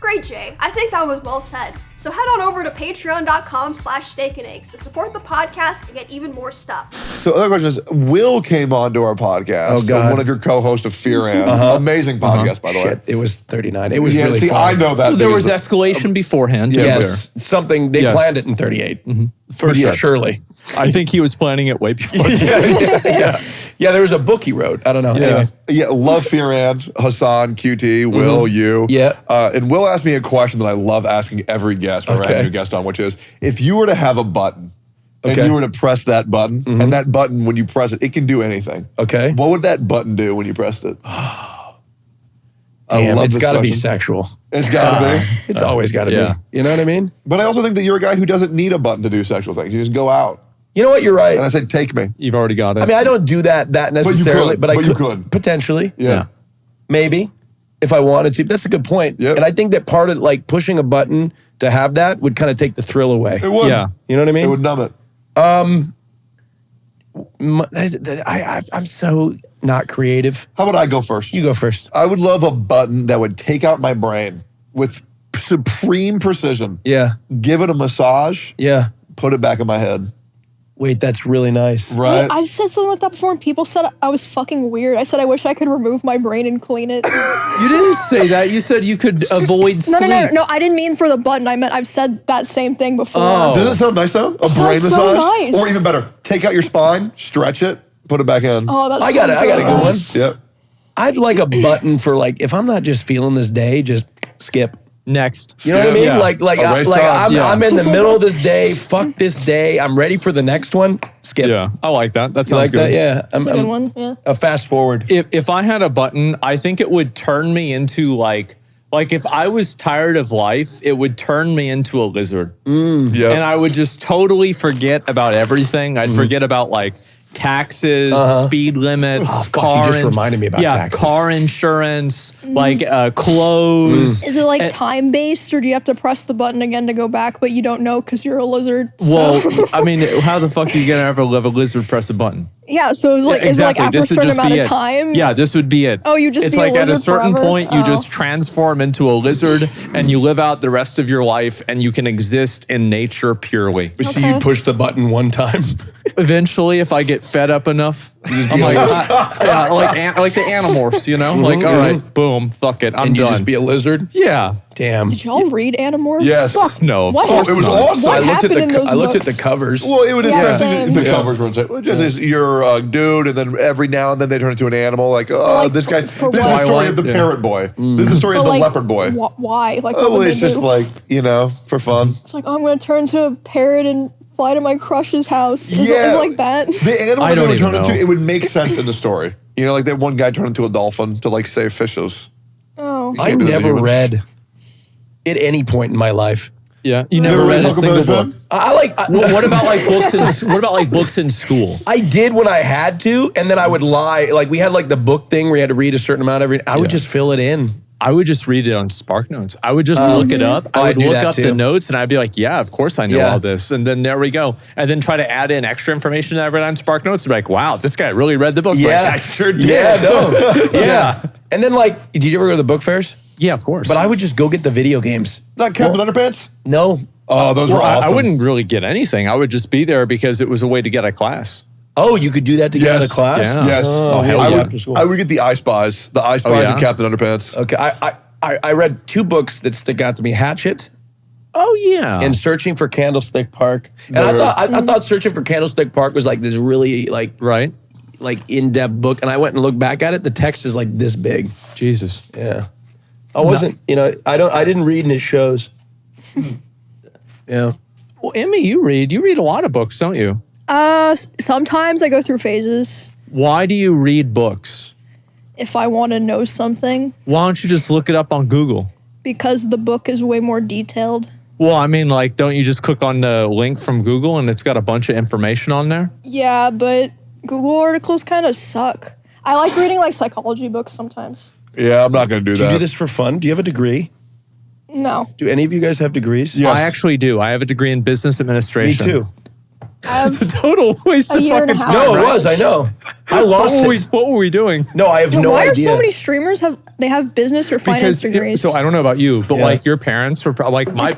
F: Great, Jay. I think that was well said. So head on over to patreon.com/steakandeggs to support the podcast and get even more stuff.
C: So the other question is, Will came on to our podcast.
D: Oh, God.
C: One of your co-hosts of Fear and. Amazing podcast, by the way.
D: Shit, it was 39. It was
C: Yeah,
D: really
C: see,
D: fun.
C: I know that.
A: There
C: because-
A: was escalation beforehand.
C: Yeah,
D: Yes, something, they
A: Yes.
D: planned it in 38.
A: For sure.
D: Surely.
A: I think he was planning it way before.
D: Yeah, Yeah, there was a book he wrote. I don't know. Anyway.
C: Yeah, love Fear and Hassan, QT, Will, you.
D: Yeah.
C: And Will asked me a question that I love asking every guest whenever I have a new guest on, which is, if you were to have a button and you were to press that button, and that button, when you press it, it can do anything.
D: Okay.
C: What would that button do when you pressed it?
D: Damn, it's got to be sexual.
C: It's got to be.
D: It's always got to be. You know what I mean?
C: But I also think that you're a guy who doesn't need a button to do sexual things. You just go out.
D: You know what? You're right.
C: And I said, take me.
A: You've already got it.
D: I mean, I don't do that necessarily, but
C: you could.
D: Potentially.
C: Yeah.
D: Maybe. If I wanted to. That's a good point.
C: Yep.
D: And I think that part of like pushing a button to have that would kind of take the thrill away.
C: It would.
A: Yeah.
D: You know what I mean?
C: It would numb it.
D: I'm so not creative.
C: How about I go first?
D: You go first.
C: I would love a button that would take out my brain with supreme precision.
D: Yeah.
C: Give it a massage.
D: Yeah.
C: Put it back in my head.
D: Wait, that's really nice.
C: Right?
B: Wait, I've said something like that before, and people said I was fucking weird. I said I wish I could remove my brain and clean it.
A: You didn't say that. You said you could avoid sleep.
B: No, I didn't mean for the button. I meant I've said that same thing before.
A: Oh.
C: Does it sound nice though? A brain
B: sounds
C: massage?
B: so nice.
C: Or even better, take out your spine, stretch it, put it back in.
B: Oh, that's
D: I got a good one.
C: Yep.
D: I'd like a button for like, if I'm not just feeling this day, just skip.
A: Next.
D: You know what I mean?
A: Yeah.
D: Like
C: Erase time.
D: I'm in the middle of this day. Fuck this day. I'm ready for the next one. Skip.
A: Yeah, I like that. That
D: You
A: sounds
D: like that?
A: good.
D: Yeah.
B: That's a good one. Yeah.
D: A fast forward.
A: If I had a button, I think it would turn me into like if I was tired of life, it would turn me into a lizard.
C: Yeah.
A: And I would just totally forget about everything. I'd forget about like taxes, speed limits,
D: Oh, fuck, you just reminded me about taxes.
A: car insurance, like clothes.
B: Is it like time based, or do you have to press the button again to go back, but you don't know because you're a lizard?
A: Well, I mean, how the fuck are you gonna ever let a lizard press a button?
B: Yeah, so it's like, is it like after a
A: This would
B: certain
A: just
B: amount
A: be
B: of
A: it.
B: time?
A: Yeah, this would be it.
B: Oh, you just
A: It's
B: be a
A: like at a
B: lizard
A: certain
B: forever?
A: point, you
B: Oh.
A: just transform into a lizard and you live out the rest of your life and you can exist in nature purely.
D: But see,
B: Okay.
D: you push the button one time.
A: Eventually, if I get fed up enough, I'm like, like the Animorphs, you know? Like, all right, boom, fuck it, I'm
D: And you
A: done.
D: just be a lizard?
A: Yeah.
D: Damn.
B: Did y'all read Animorphs?
C: Yes.
B: Fuck.
A: No, of
B: What
A: course
C: It was
A: not.
C: awesome.
B: What
D: I looked at
B: happened in those
D: I looked at the
B: books?
D: covers.
C: Well, it would
B: Yeah,
C: essentially,
B: same.
C: the covers would say, well, just as you're a dude, and then every now and then they turn into an animal. Like, oh,
B: Like,
C: this guy,
B: for
C: this is the
B: what?
C: story of the
A: Yeah.
C: parrot boy. This is the story of
B: But
C: the
B: like,
C: leopard boy.
B: Why? Like, what
C: Oh,
B: would
C: it's
B: they
C: just
B: do?
C: like, for fun.
B: It's like, oh, I'm going to turn to a parrot and fly to my crush's house. Is
C: Yeah.
B: it like that?
C: The animal
A: I
C: that they
A: don't
C: would turn
A: even
C: into,
A: know.
C: it would make sense in the story. You know, like that one guy turned into a dolphin to like save fishes.
B: Oh.
D: I
C: can't do that to
D: never
C: humans.
D: read at any point in my life.
A: Yeah, you never read a single book.
D: What
A: What about like books in what about like books in school?
D: I did when I had to, and then I would lie. Like we had like the book thing where you had to read a certain amount every. I would just fill it in.
A: I would just read it on Spark Notes. I would just look it up.
D: Oh,
A: I
D: I
A: would
D: do
A: look
D: that
A: up
D: too.
A: the notes and I'd be like, yeah, of course I know
D: Yeah.
A: all this. And then there we go. And then try to add in extra information that I read on Spark Notes. And be like, wow, this guy really read the book.
D: Yeah,
A: Like, I sure did.
D: Yeah, no,
A: Yeah.
D: And then like, did you ever go to the book fairs?
A: Yeah, of course.
D: But I would just go get the video games.
C: Not Captain Underpants?
D: No.
C: Oh, those
A: well,
C: were awesome.
A: I wouldn't really get anything. I would just be there because it was a way to get a class.
D: Oh, you could do that to get out of class.
A: Yeah.
C: Yes.
A: Oh, hell
C: I,
A: yeah.
C: I would get the I Spies. The I Spies
A: yeah?
C: and Captain Underpants.
D: Okay, I read two books that stick out to me: Hatchet
A: Oh, yeah.
D: and Searching for Candlestick Park. And
C: Never-
D: I thought Searching for Candlestick Park was like this really like in-depth book, and I went and looked back at it. The text is like this big.
A: Jesus.
D: Yeah, I wasn't. I didn't read, and it shows. Yeah.
A: Well, Emmy, you read a lot of books, don't you?
B: Sometimes I go through phases.
A: Why do you read books?
B: If I want to know something,
A: Why don't you just look it up on Google?
B: because the book is way more detailed.
A: Well, I mean, like, don't you just click on the link from Google and it's got a bunch of information on there?
B: Yeah, but Google articles kind of suck. I like reading like psychology books sometimes.
C: Yeah, I'm not going to do
D: Do
C: that.
D: you do this for fun? Do you have a degree?
B: No.
D: Do any of you guys have degrees?
C: Yes.
A: I actually do. I have a degree in business
D: Me
A: administration.
D: too.
A: It's a total waste
B: A
A: of
B: year and a
A: fucking
B: half.
A: time.
D: No, it
A: right?
D: was. I know. I lost it.
A: What were we doing?
D: No, I have
B: Yo,
D: no
B: why
D: idea.
B: are so many streamers have business or finance degrees?
A: So I don't know about you, but
D: Yeah.
A: like your parents were like my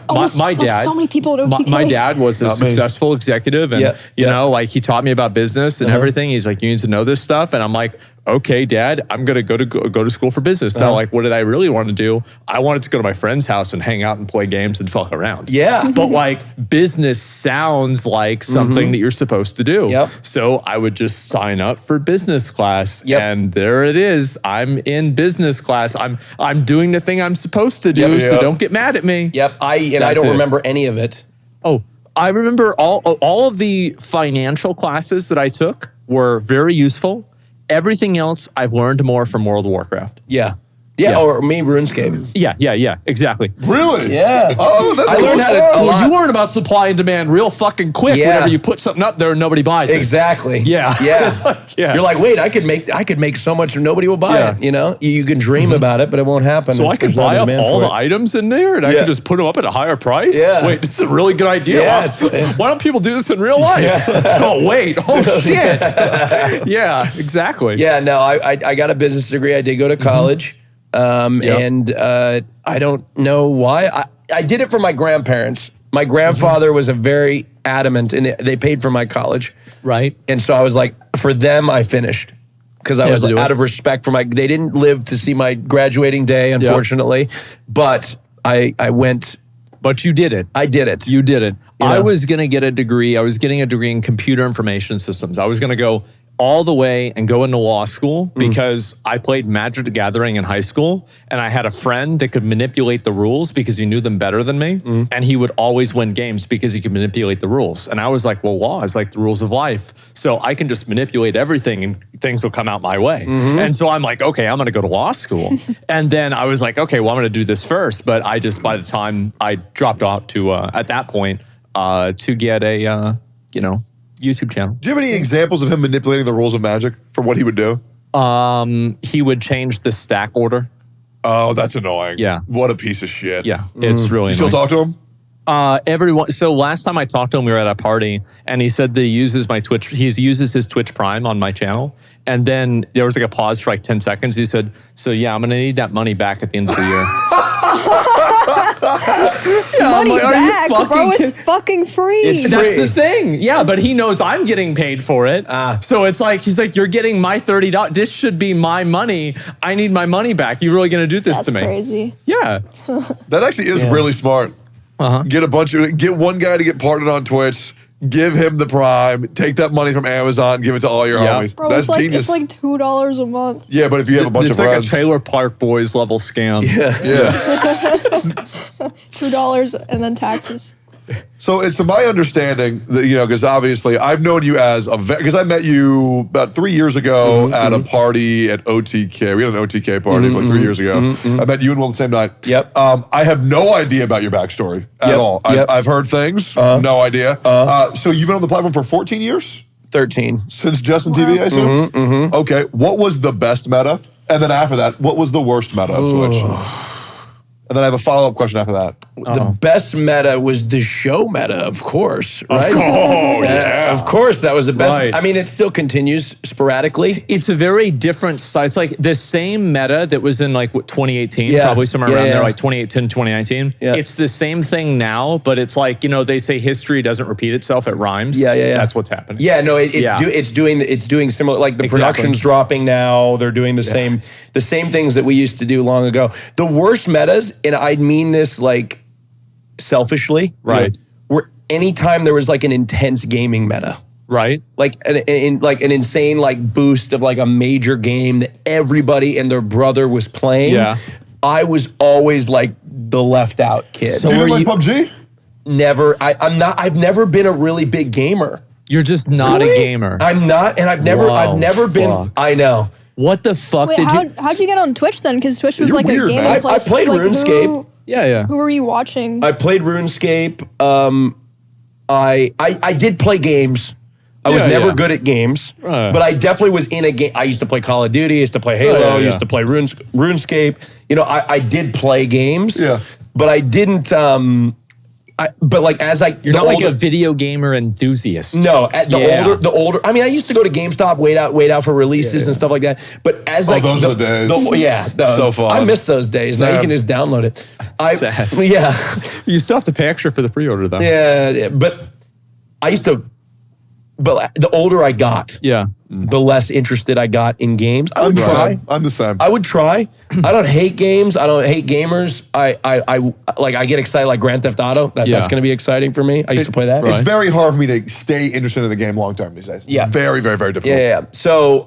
A: dad.
B: so many people at OTK.
A: My dad was a
C: Not me.
A: successful executive, and
D: Yeah,
A: you
D: yeah.
A: know, like he taught me about business and everything. He's like, you need to know this stuff, and I'm like, okay, Dad, I'm gonna go to school for business. Now, like, what did I really want to do? I wanted to go to my friend's house and hang out and play games and fuck around.
D: Yeah.
A: But like, business sounds like something that you're supposed to do.
D: Yep.
A: So I would just sign up for business class,
D: Yep.
A: and there it is. I'm in business class. I'm doing the thing I'm supposed to do. So don't get mad at me.
D: Yep. I don't remember any of it.
A: Oh, I remember all of the financial classes that I took were very useful. Everything else I've learned more from World of Warcraft.
D: Yeah. Yeah, or me, RuneScape.
A: Yeah, exactly.
C: Really?
D: Yeah.
C: Oh, that's
D: I learned how to.
A: Well, you learn about supply and demand real fucking quick
D: Yeah.
A: whenever you put something up there and nobody buys it.
D: Exactly.
A: Yeah.
D: Yeah.
A: It's like, yeah.
D: You're like, wait, I could make so much and nobody will buy it. You know, you can dream about it, but it won't happen.
A: So
D: if
A: I could
D: there's no
A: buy up
D: demand
A: all
D: for
A: the
D: it.
A: items in there and I could just put them up at a higher price?
D: Yeah.
A: Wait, this is a really good idea.
D: Yeah,
A: Why don't people do this in real life? Oh, wait. Oh, shit. Yeah, exactly.
D: Yeah, no, I got a business degree. I did go to college. And I don't know why. I did it for my grandparents. My grandfather was a very adamant, and they paid for my college.
A: Right.
D: And so I was like, for them, I finished. Because I was
A: to do
D: out
A: it.
D: of respect for they didn't live to see my graduating day, unfortunately. But I went.
A: But you did it.
D: I did it.
A: You did it.
D: You
A: I
D: know?
A: was going to get a degree. I was getting a degree in computer information systems. I was going to go all the way and go into law school because I played Magic the Gathering in high school and I had a friend that could manipulate the rules because he knew them better than me. And he would always win games because he could manipulate the rules. And I was like, well, law is like the rules of life. So I can just manipulate everything and things will come out my way. And so I'm like, okay, I'm going to go to law school. And then I was like, okay, well, I'm going to do this first. But I just, by the time I dropped out to, at that point, to get a, YouTube channel.
C: Do you have any examples of him manipulating the rules of Magic for what he would do?
A: He would change the stack order.
C: Oh, that's annoying.
A: Yeah.
C: What a piece of shit.
A: Yeah, it's really
C: You still
A: annoying.
C: talk to him?
A: Everyone. So last time I talked to him, we were at a party, and he said that he uses my Twitch. He uses his Twitch Prime on my channel, and then there was like a pause for like 10 seconds. He said, "So yeah, I'm gonna need that money back at the end of the year."
B: Money
A: like, are you
B: back,
A: fucking
B: bro. It's
A: kidding?
B: fucking free.
D: It's
A: That's
D: free.
A: the thing. Yeah, but he knows I'm getting paid for it. So it's like, he's like, you're getting my $30. This should be my money. I need my money back. You really gonna do this
B: That's
A: to me?
B: crazy.
A: Yeah.
C: That actually is really smart. Get one guy to get partnered on Twitch, give him the Prime, take that money from Amazon, give it to all your homies.
B: Bro,
C: That's genius.
B: it's like $2 a month.
C: Yeah, but if you have a bunch
A: It's
C: of
A: like
C: friends.
A: a Trailer Park Boys level scam.
C: Yeah.
B: $2 and then taxes.
C: So it's to my understanding that, because obviously I've known you as because I met you about 3 years ago at a party at OTK. We had an OTK party like 3 years ago. I met you and Will the same night.
D: Yep.
C: I have no idea about your backstory at all. I've heard things, no idea. So you've been on the platform for 14 years?
D: 13.
C: Since Justin TV, I assume? Okay. What was the best meta? And then after that, what was the worst meta of Twitch? And then I have a follow-up question after that.
D: The best meta was the show meta, of course, right?
A: Oh, yeah.
D: Of course, that was the best.
A: Right.
D: I mean, it still continues sporadically.
A: It's a very different style. It's like the same meta that was in like 2018,
D: Yeah.
A: probably somewhere
D: Yeah,
A: around
D: yeah.
A: there, like 2018, 2019.
D: Yeah.
A: It's the same thing now, but it's like, they say history doesn't repeat itself, it rhymes.
D: Yeah.
A: That's what's happening.
D: Yeah, no, it's
A: Yeah.
D: it's doing similar. Like the
A: Exactly.
D: production's dropping now. They're doing the same things that we used to do long ago. The worst metas, and I mean this like selfishly,
A: Right.
D: were anytime there was like an intense gaming meta.
A: Right?
D: Like an insane like boost of like a major game that everybody and their brother was playing.
A: Yeah.
D: I was always like the left out kid.
A: So
C: You
A: were
C: didn't like
A: you,
C: PUBG?
D: Never. I've never been a really big gamer.
A: you're just not a gamer.
D: I'm not, and I've never been.
A: fuck.
D: I know.
A: What the fuck
B: Wait,
A: did you?
B: how'd you get on Twitch then? Because Twitch was
C: You're
B: like
C: weird,
B: a gaming
C: man.
B: place.
D: I played
B: like,
D: RuneScape.
A: Yeah.
B: Who were you watching?
D: I played RuneScape. I did play games. I was
A: Yeah,
D: never
A: yeah.
D: good at games,
A: Right.
D: but I definitely was in a game. I used to play Call of Duty. I used to play Halo.
A: Yeah,
D: I
A: yeah.
D: used to play RuneScape. I did play games.
C: Yeah.
D: But I didn't. But like as I
A: You're not like a video gamer enthusiast.
D: No, at
A: Yeah.
D: the older. I mean, I used to go to GameStop, wait out for releases and stuff like that. But as like
C: those are the days. So fun.
D: I miss those days. Now you
C: Sad.
D: can just download it.
A: Sad.
D: Yeah,
A: You still have to pay extra for the pre-order though.
D: yeah. But I used to. But the older I got,
A: Yeah.
D: the less interested I got in games. I would try.
C: I'm the same.
D: I would try. I don't hate games. I don't hate gamers. I get excited like Grand Theft Auto. That's going to be exciting for me. I used to play that.
C: It's very hard for me to stay interested in the game long term these days. It's very, very, very difficult.
D: Yeah. So,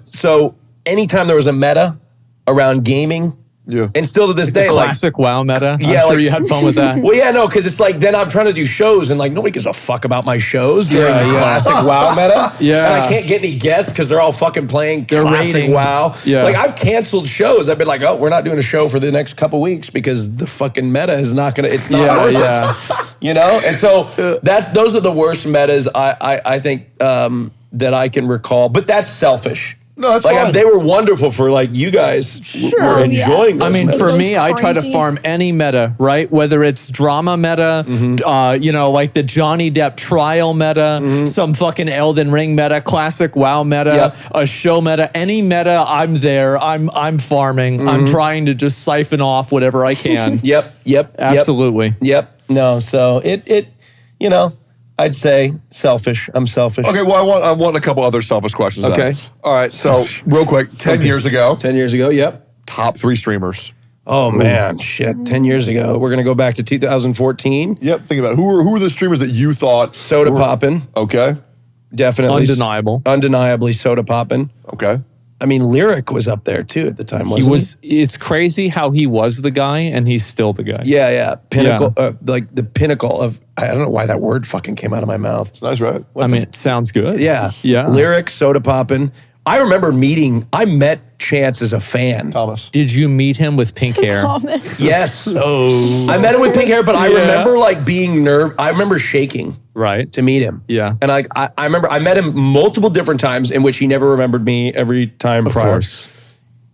D: so anytime there was a meta around gaming, and still to this day,
A: classic WoW meta.
D: Yeah,
A: I'm sure you had fun with that.
D: Well, yeah, no, because it's like then I'm trying to do shows and like nobody gives a fuck about my shows during the classic WoW meta.
A: Yeah,
D: and I can't get any guests because they're all fucking playing classic
A: rating.
D: WoW.
A: Yeah,
D: like I've canceled shows. I've been like, oh, we're not doing a show for the next couple weeks because the fucking meta is not gonna. It's not worth it. You know, and so those are the worst metas I think that I can recall. But that's selfish.
C: No, that's fine.
D: They were wonderful for like you guys were enjoying those
A: I mean,
D: metas.
A: for me, I try to farm any meta, right? Whether it's drama meta, like the Johnny Depp trial meta, some fucking Elden Ring meta, classic WoW meta, a show meta, any meta, I'm there. I'm farming. I'm trying to just siphon off whatever I can. Absolutely.
D: No, so it I'd say selfish. I'm selfish.
C: Okay, well, I want a couple other selfish questions.
D: Okay.
C: Then. All right, so real quick, 10 years ago.
D: 10 years ago,
C: Top 3 streamers.
D: Oh, man, shit. 10 years ago. We're going to go back to 2014.
C: Yep, think about it. Who were the streamers that you thought?
D: Soda poppin'.
C: Okay.
D: Definitely.
A: Undeniable.
D: Undeniably soda poppin'.
C: Okay.
D: I mean, Lyric was up there too at the time, wasn't he?
A: It's crazy how he was the guy and he's still the guy.
D: Yeah. Pinnacle, like the pinnacle of, I don't know why that word fucking came out of my mouth.
C: It's nice, right?
A: It sounds good.
D: Yeah.
A: Yeah.
D: Lyric, soda poppin'. I remember I met Chance as a fan.
C: Thomas.
A: Did you meet him with pink hair?
B: Thomas.
D: Yes.
A: Oh.
D: I met him with pink hair, but I remember like being nervous. I remember shaking.
A: Right.
D: To meet him.
A: Yeah.
D: And I remember I met him multiple different times in which he never remembered me every time prior.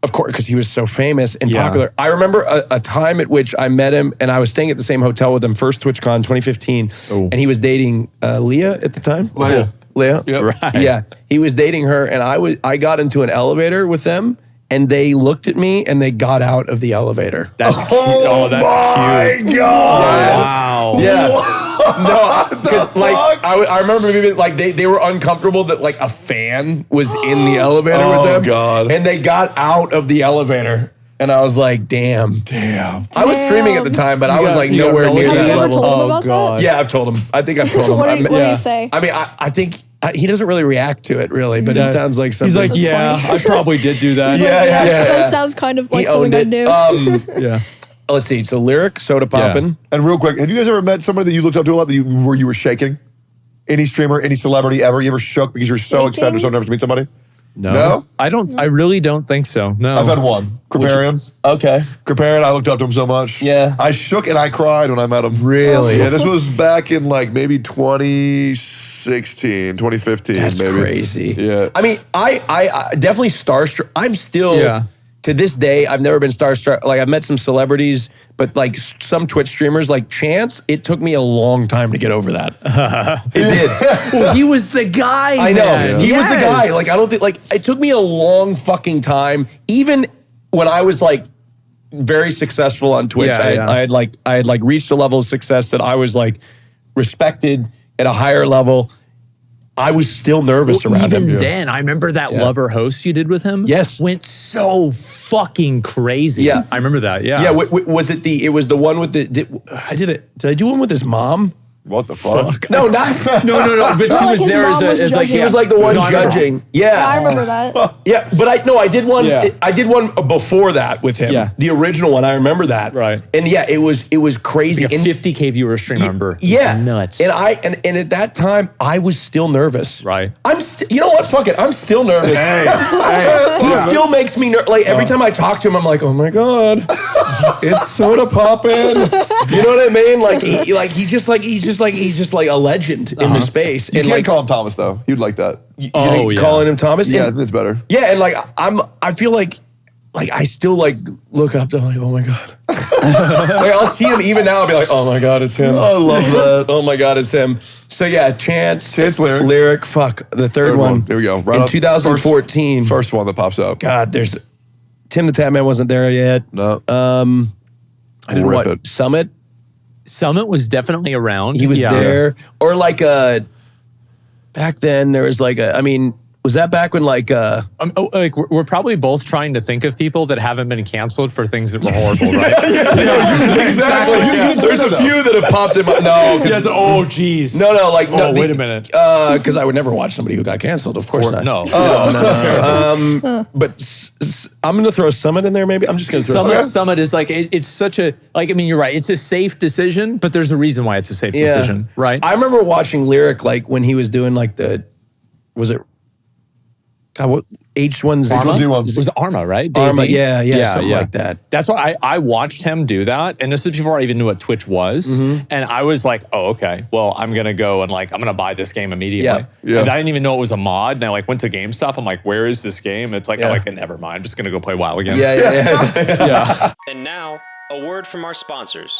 D: Of course, because he was so famous and popular. I remember a time at which I met him and I was staying at the same hotel with him, first TwitchCon 2015. And he was dating Leah at the time. Leah?
C: Yep.
A: Right.
D: Yeah. He was dating her and I got into an elevator with them and they looked at me and they got out of the elevator.
A: That's cute. Oh, that's cute.
C: My God.
A: Wow.
D: Yeah. No, because like I remember maybe like they were uncomfortable that like a fan was in the elevator with them.
C: Oh God.
D: And they got out of the elevator. And I was like, damn. I was streaming at the time, but I was like nowhere near
B: Have
D: that
B: you ever
D: level.
B: told him about that?
D: Yeah, I've told him. I think I've told him.
B: What do you say?
D: I mean, I think he doesn't really react to it, really, but it sounds like something.
A: He's like,
B: That's
A: yeah,
B: funny.
A: I probably did do that.
B: That sounds kind of like something I do.
A: Yeah.
D: Let's see. So Lyric, soda poppin'.
C: And real quick, have you guys ever met somebody that you looked up to a lot where you were shaking? Any streamer, any celebrity ever? You ever shook because you're so excited or so nervous to meet somebody?
A: No? I really don't think so. No.
C: I've had one. Kriparian.
D: Okay.
C: Kriparian, I looked up to him so much.
D: Yeah.
C: I shook and I cried when I met him.
D: Really?
C: Yeah, this was back in like maybe 2016, 2015
D: That's
C: maybe.
D: crazy.
C: Yeah.
D: I mean, I definitely starstruck. I'm still, to this day, I've never been starstruck. Like, I've met some celebrities, but like some Twitch streamers, like Chance, it took me a long time to get over that. It did.
A: Well, he was the guy.
D: I know.
A: Man.
D: He was the guy. Like, I don't think, like, it took me a long fucking time. Even when I was like very successful on Twitch, I had reached a level of success that I was like respected at a higher level. I was still nervous around him.
A: Even then, I remember that Lover host you did with him.
D: Yes.
A: Went so fucking crazy.
D: Yeah.
A: I remember that. Yeah.
D: Yeah. Was it it was the one with the, did I do one with his mom?
C: What the fuck?
D: No, not.
A: No. But she
B: like
A: was
B: his
A: there
B: mom was
A: as like,
D: She was like the one judging. Yeah.
B: I remember that.
D: Yeah, but I did one.
A: Yeah.
D: I did one before that with him.
A: Yeah.
D: The original one. I remember that.
A: Right.
D: And yeah, it was crazy.
A: Like a 50K viewer stream, I remember.
D: Yeah,
A: Nuts.
D: And and at that time, I was still nervous.
A: Right.
D: You know what? Fuck it. I'm still nervous. He still makes me nervous. Like every time I talk to him, I'm like, oh my God, it's soda poppin'. You know what I mean? Like he's just like a legend in the space.
C: You
D: and
C: can't
D: like,
C: call him Thomas though. You'd like that.
D: calling him Thomas.
C: Yeah, I
D: And-
C: think it's better.
D: yeah, and like I feel like I still like look up to like, oh my God. Like I'll see him even now. I'll be like, oh my God, it's him.
C: I love that.
D: Oh my God, it's him. So yeah, Chance,
C: Lyric.
D: fuck the third one.
C: There we go.
D: Right in 2014.
C: First one that pops up.
D: God, there's Tim the Tatman wasn't there yet.
C: No.
D: I didn't
C: Rip
D: what
C: it.
D: Summit.
A: Summit was definitely around.
D: He was there, or like Back then, there was like was that back when like
A: we're probably both trying to think of people that haven't been canceled for things that were horrible, right?
D: Exactly. There's a few that have popped in my
A: oh, geez.
D: No,
A: wait a minute.
D: Because I would never watch somebody who got canceled. Of course not.
A: No.
D: But I'm going to throw Summit in there. Maybe I'm just going to throw
A: Summit is like it's such a you're right. It's a safe decision, but there's a reason why it's a safe decision, right?
D: I remember watching Lyric like when he was doing like was it? God, what
C: H1Z1
A: was Arma, right?
D: Arma, something like that.
A: That's why I watched him do that, and this is before I even knew what Twitch was, and I was like, oh, okay, well, I'm gonna go and I'm gonna buy this game immediately. And I didn't even know it was a mod, and I went to GameStop. I'm like, where is this game? It's like, never mind, I'm just gonna go play WoW again.
D: Yeah.
E: And now, a word from our sponsors.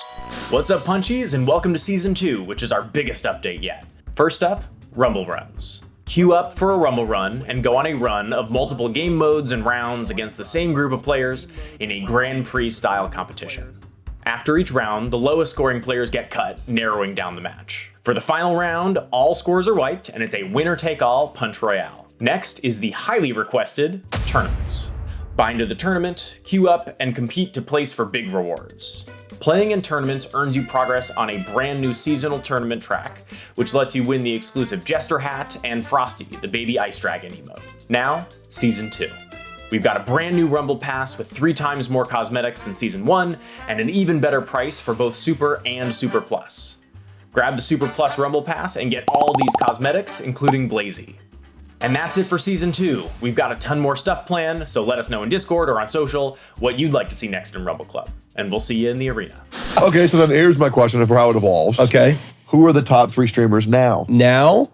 G: What's up, Punchies, and welcome to Season 2, which is our biggest update yet. First up, Rumble Runs. Queue up for a Rumble Run and go on a run of multiple game modes and rounds against the same group of players in a Grand Prix-style competition. After each round, the lowest scoring players get cut, narrowing down the match. For the final round, all scores are wiped, and it's a winner-take-all punch royale. Next is the highly requested tournaments. Buy into the tournament, queue up, and compete to place for big rewards. Playing in tournaments earns you progress on a brand new seasonal tournament track, which lets you win the exclusive Jester hat and Frosty, the baby ice dragon emote. Now, Season 2. We've got a brand new Rumble Pass with 3 times more cosmetics than Season 1, and an even better price for both Super and Super Plus. Grab the Super Plus Rumble Pass and get all these cosmetics, including Blazy. And that's it for Season 2. We've got a ton more stuff planned, so let us know in Discord or on social what you'd like to see next in Rumble Club. And we'll see you in the arena.
C: Okay, so then here's my question for how it evolves.
D: Okay.
C: Who are the top 3 streamers now?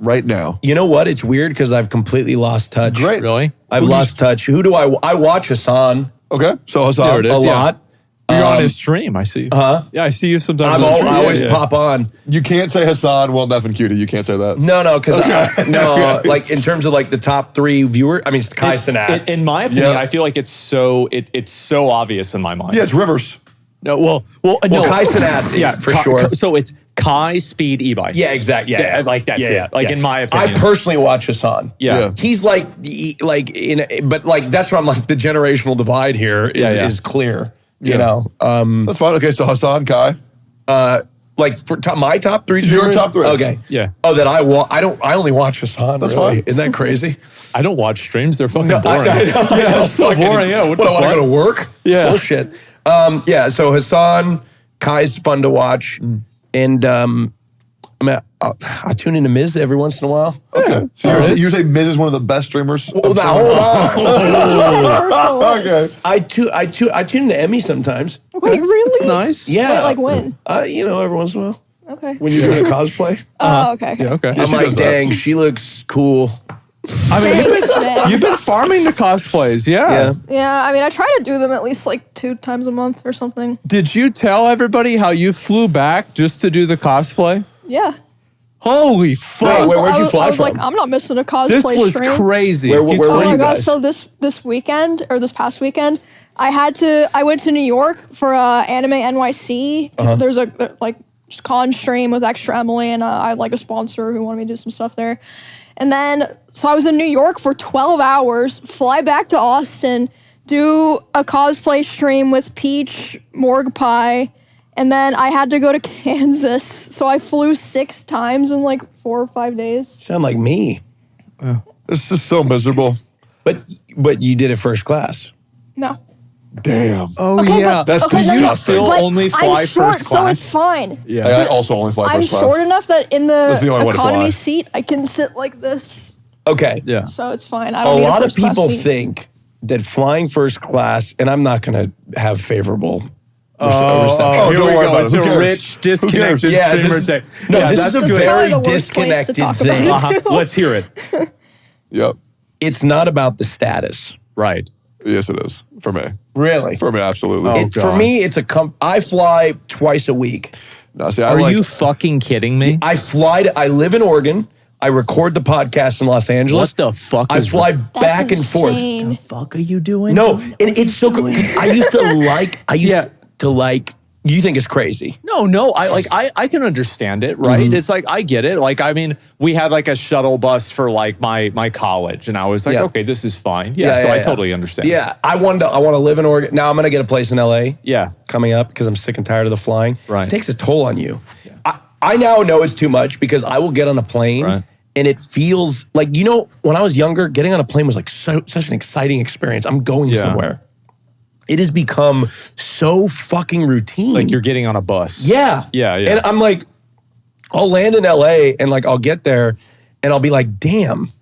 C: Right now.
D: You know what? It's weird because I've completely lost touch.
C: Great.
A: Really?
D: I've lost touch. Who do I watch Hassan.
C: Okay, so Hassan.
A: There it is,
D: a lot.
A: You're on his stream, I see. Yeah, I see you sometimes.
D: I always pop on.
C: You can't say Hassan, Well Neff, and Cutie. You can't say that.
D: No, because like in terms of like the top 3 viewers, I mean, it's Kai Cenat.
A: In my opinion, I feel like it's so obvious in my mind.
C: Yeah, it's Rivers.
A: No, well,
D: Kai Cenat, for sure.
A: So it's Kai, Speed, e-bike.
D: Yeah, exactly. Yeah,
A: like that's it. Like in my opinion,
D: I personally watch Hassan.
A: Yeah.
D: He's but that's where I'm like the generational divide here is clear. You know,
C: that's fine. Okay, so Hassan, Kai.
D: Like for my top 3
C: Your top 3.
D: Okay.
A: Yeah.
D: Oh, that I only watch Hassan.
C: That's
D: really.
C: fine.
D: Isn't that crazy?
A: I don't watch streams. They're fucking boring.
D: I know.
A: It's so boring. Yeah.
D: What, I want to go to work?
A: Yeah.
D: It's bullshit. So Hassan, Kai's fun to watch. And I tune into Miz every once in a while.
C: Okay. So you say Miz is one of the best streamers?
D: Well, now, hold on.
C: Okay.
D: I tune into Emmy sometimes.
B: Wait, really?
A: It's nice.
D: Yeah.
B: Wait, like when?
D: Every once in a while.
B: Okay.
D: When you're doing a cosplay.
B: Oh, okay.
A: Yeah, okay.
D: I'm like, dang, she looks cool.
A: I mean, you've been farming the cosplays, yeah.
B: Yeah, I mean, I try to do them at least like 2 times a month or something.
A: Did you tell everybody how you flew back just to do the cosplay?
B: Yeah.
A: Holy fuck!
D: Where'd you fly
B: I was
D: from?
B: like, I'm not missing a cosplay
A: This was
B: stream.
A: crazy.
D: Where
B: Oh
D: were
B: my
D: you
B: god!
D: guys?
B: So this weekend or this past weekend, I went to New York for Anime NYC. There's a just con stream with Extra Emily, and I had like a sponsor who wanted me to do some stuff there. And then so I was in New York for 12 hours, fly back to Austin, do a cosplay stream with Peach, Morg Pie, and then I had to go to Kansas. So I flew 6 times in like 4 or 5 days.
D: Sound like me.
C: This is so miserable.
D: But you did it first class.
B: No.
C: Damn.
A: Oh
B: Okay,
A: yeah,
B: but- okay,
A: do
B: no,
A: you
B: no,
A: still
B: but
A: only fly
B: I'm short,
A: first class?
B: so it's fine.
A: Yeah.
C: I also only fly
B: I'm
C: first class.
B: short enough that in
C: That's the
B: the
C: only way to
B: economy
C: fly.
B: seat, I can sit like this,
D: Okay.
A: Yeah.
B: so it's fine. I
D: A
B: don't need
D: lot of
B: first class
D: people
B: seat.
D: think that flying first class, and I'm not going to have favorable reception.
C: Oh,
A: Here
C: don't
A: we
C: worry
A: go.
C: about
A: It's
C: it. Who
A: a
C: cares?
A: rich, disconnected
D: Yeah,
A: streamer
D: this-
A: day.
D: No,
A: Yeah,
D: this
A: that's
D: is a
A: good.
B: probably
D: very
B: the worst place to
D: disconnected
B: talk about
D: thing.
B: it.
A: Let's hear it.
C: Yep.
D: It's not about the status.
A: Right.
C: Yes, it is. For me.
D: Really?
C: For me, absolutely.
A: Oh.
D: For me, it's I fly twice a week.
C: No, see,
A: Are you fucking kidding me?
D: I live in Oregon. I record the podcast in Los Angeles.
A: What the fuck
D: I
A: is
D: fly
B: That's
D: back and forth.
B: insane.
A: fuck are you doing?
D: No, and it's so good. I used to like You think it's crazy?
A: No. I can understand it, right? It's like I get it. Like I mean, we had like a shuttle bus for like my college, and I was like, okay, this is fine. Yeah, I totally understand.
D: Yeah, I want to live in Oregon. Now I'm gonna get a place in LA.
A: Yeah,
D: coming up because I'm sick and tired of the flying.
A: Right,
D: it takes a toll on you. Yeah. I now know it's too much because I will get on a plane.
A: Right.
D: And it feels like, when I was younger, getting on a plane was like such an exciting experience. I'm going somewhere. It has become so fucking routine.
A: It's like you're getting on a bus.
D: Yeah. And I'm like, I'll land in LA and like I'll get there and I'll be like, damn,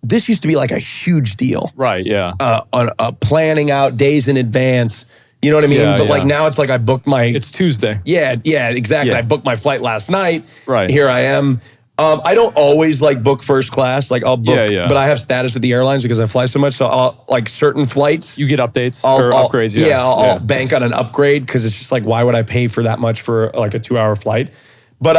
D: this used to be like a huge deal.
A: Right, yeah.
D: Planning out days in advance. You know what I mean?
A: Yeah,
D: but like now it's like I booked my...
A: It's Tuesday.
D: Yeah, exactly.
A: Yeah.
D: I booked my flight last night.
A: Right.
D: Here I am. I don't always like book first class. Like I'll book, but I have status with the airlines because I fly so much. So I'll like certain flights.
A: You get updates or upgrades.
D: I'll bank on an upgrade because it's just like, why would I pay for that much for like a 2-hour flight? But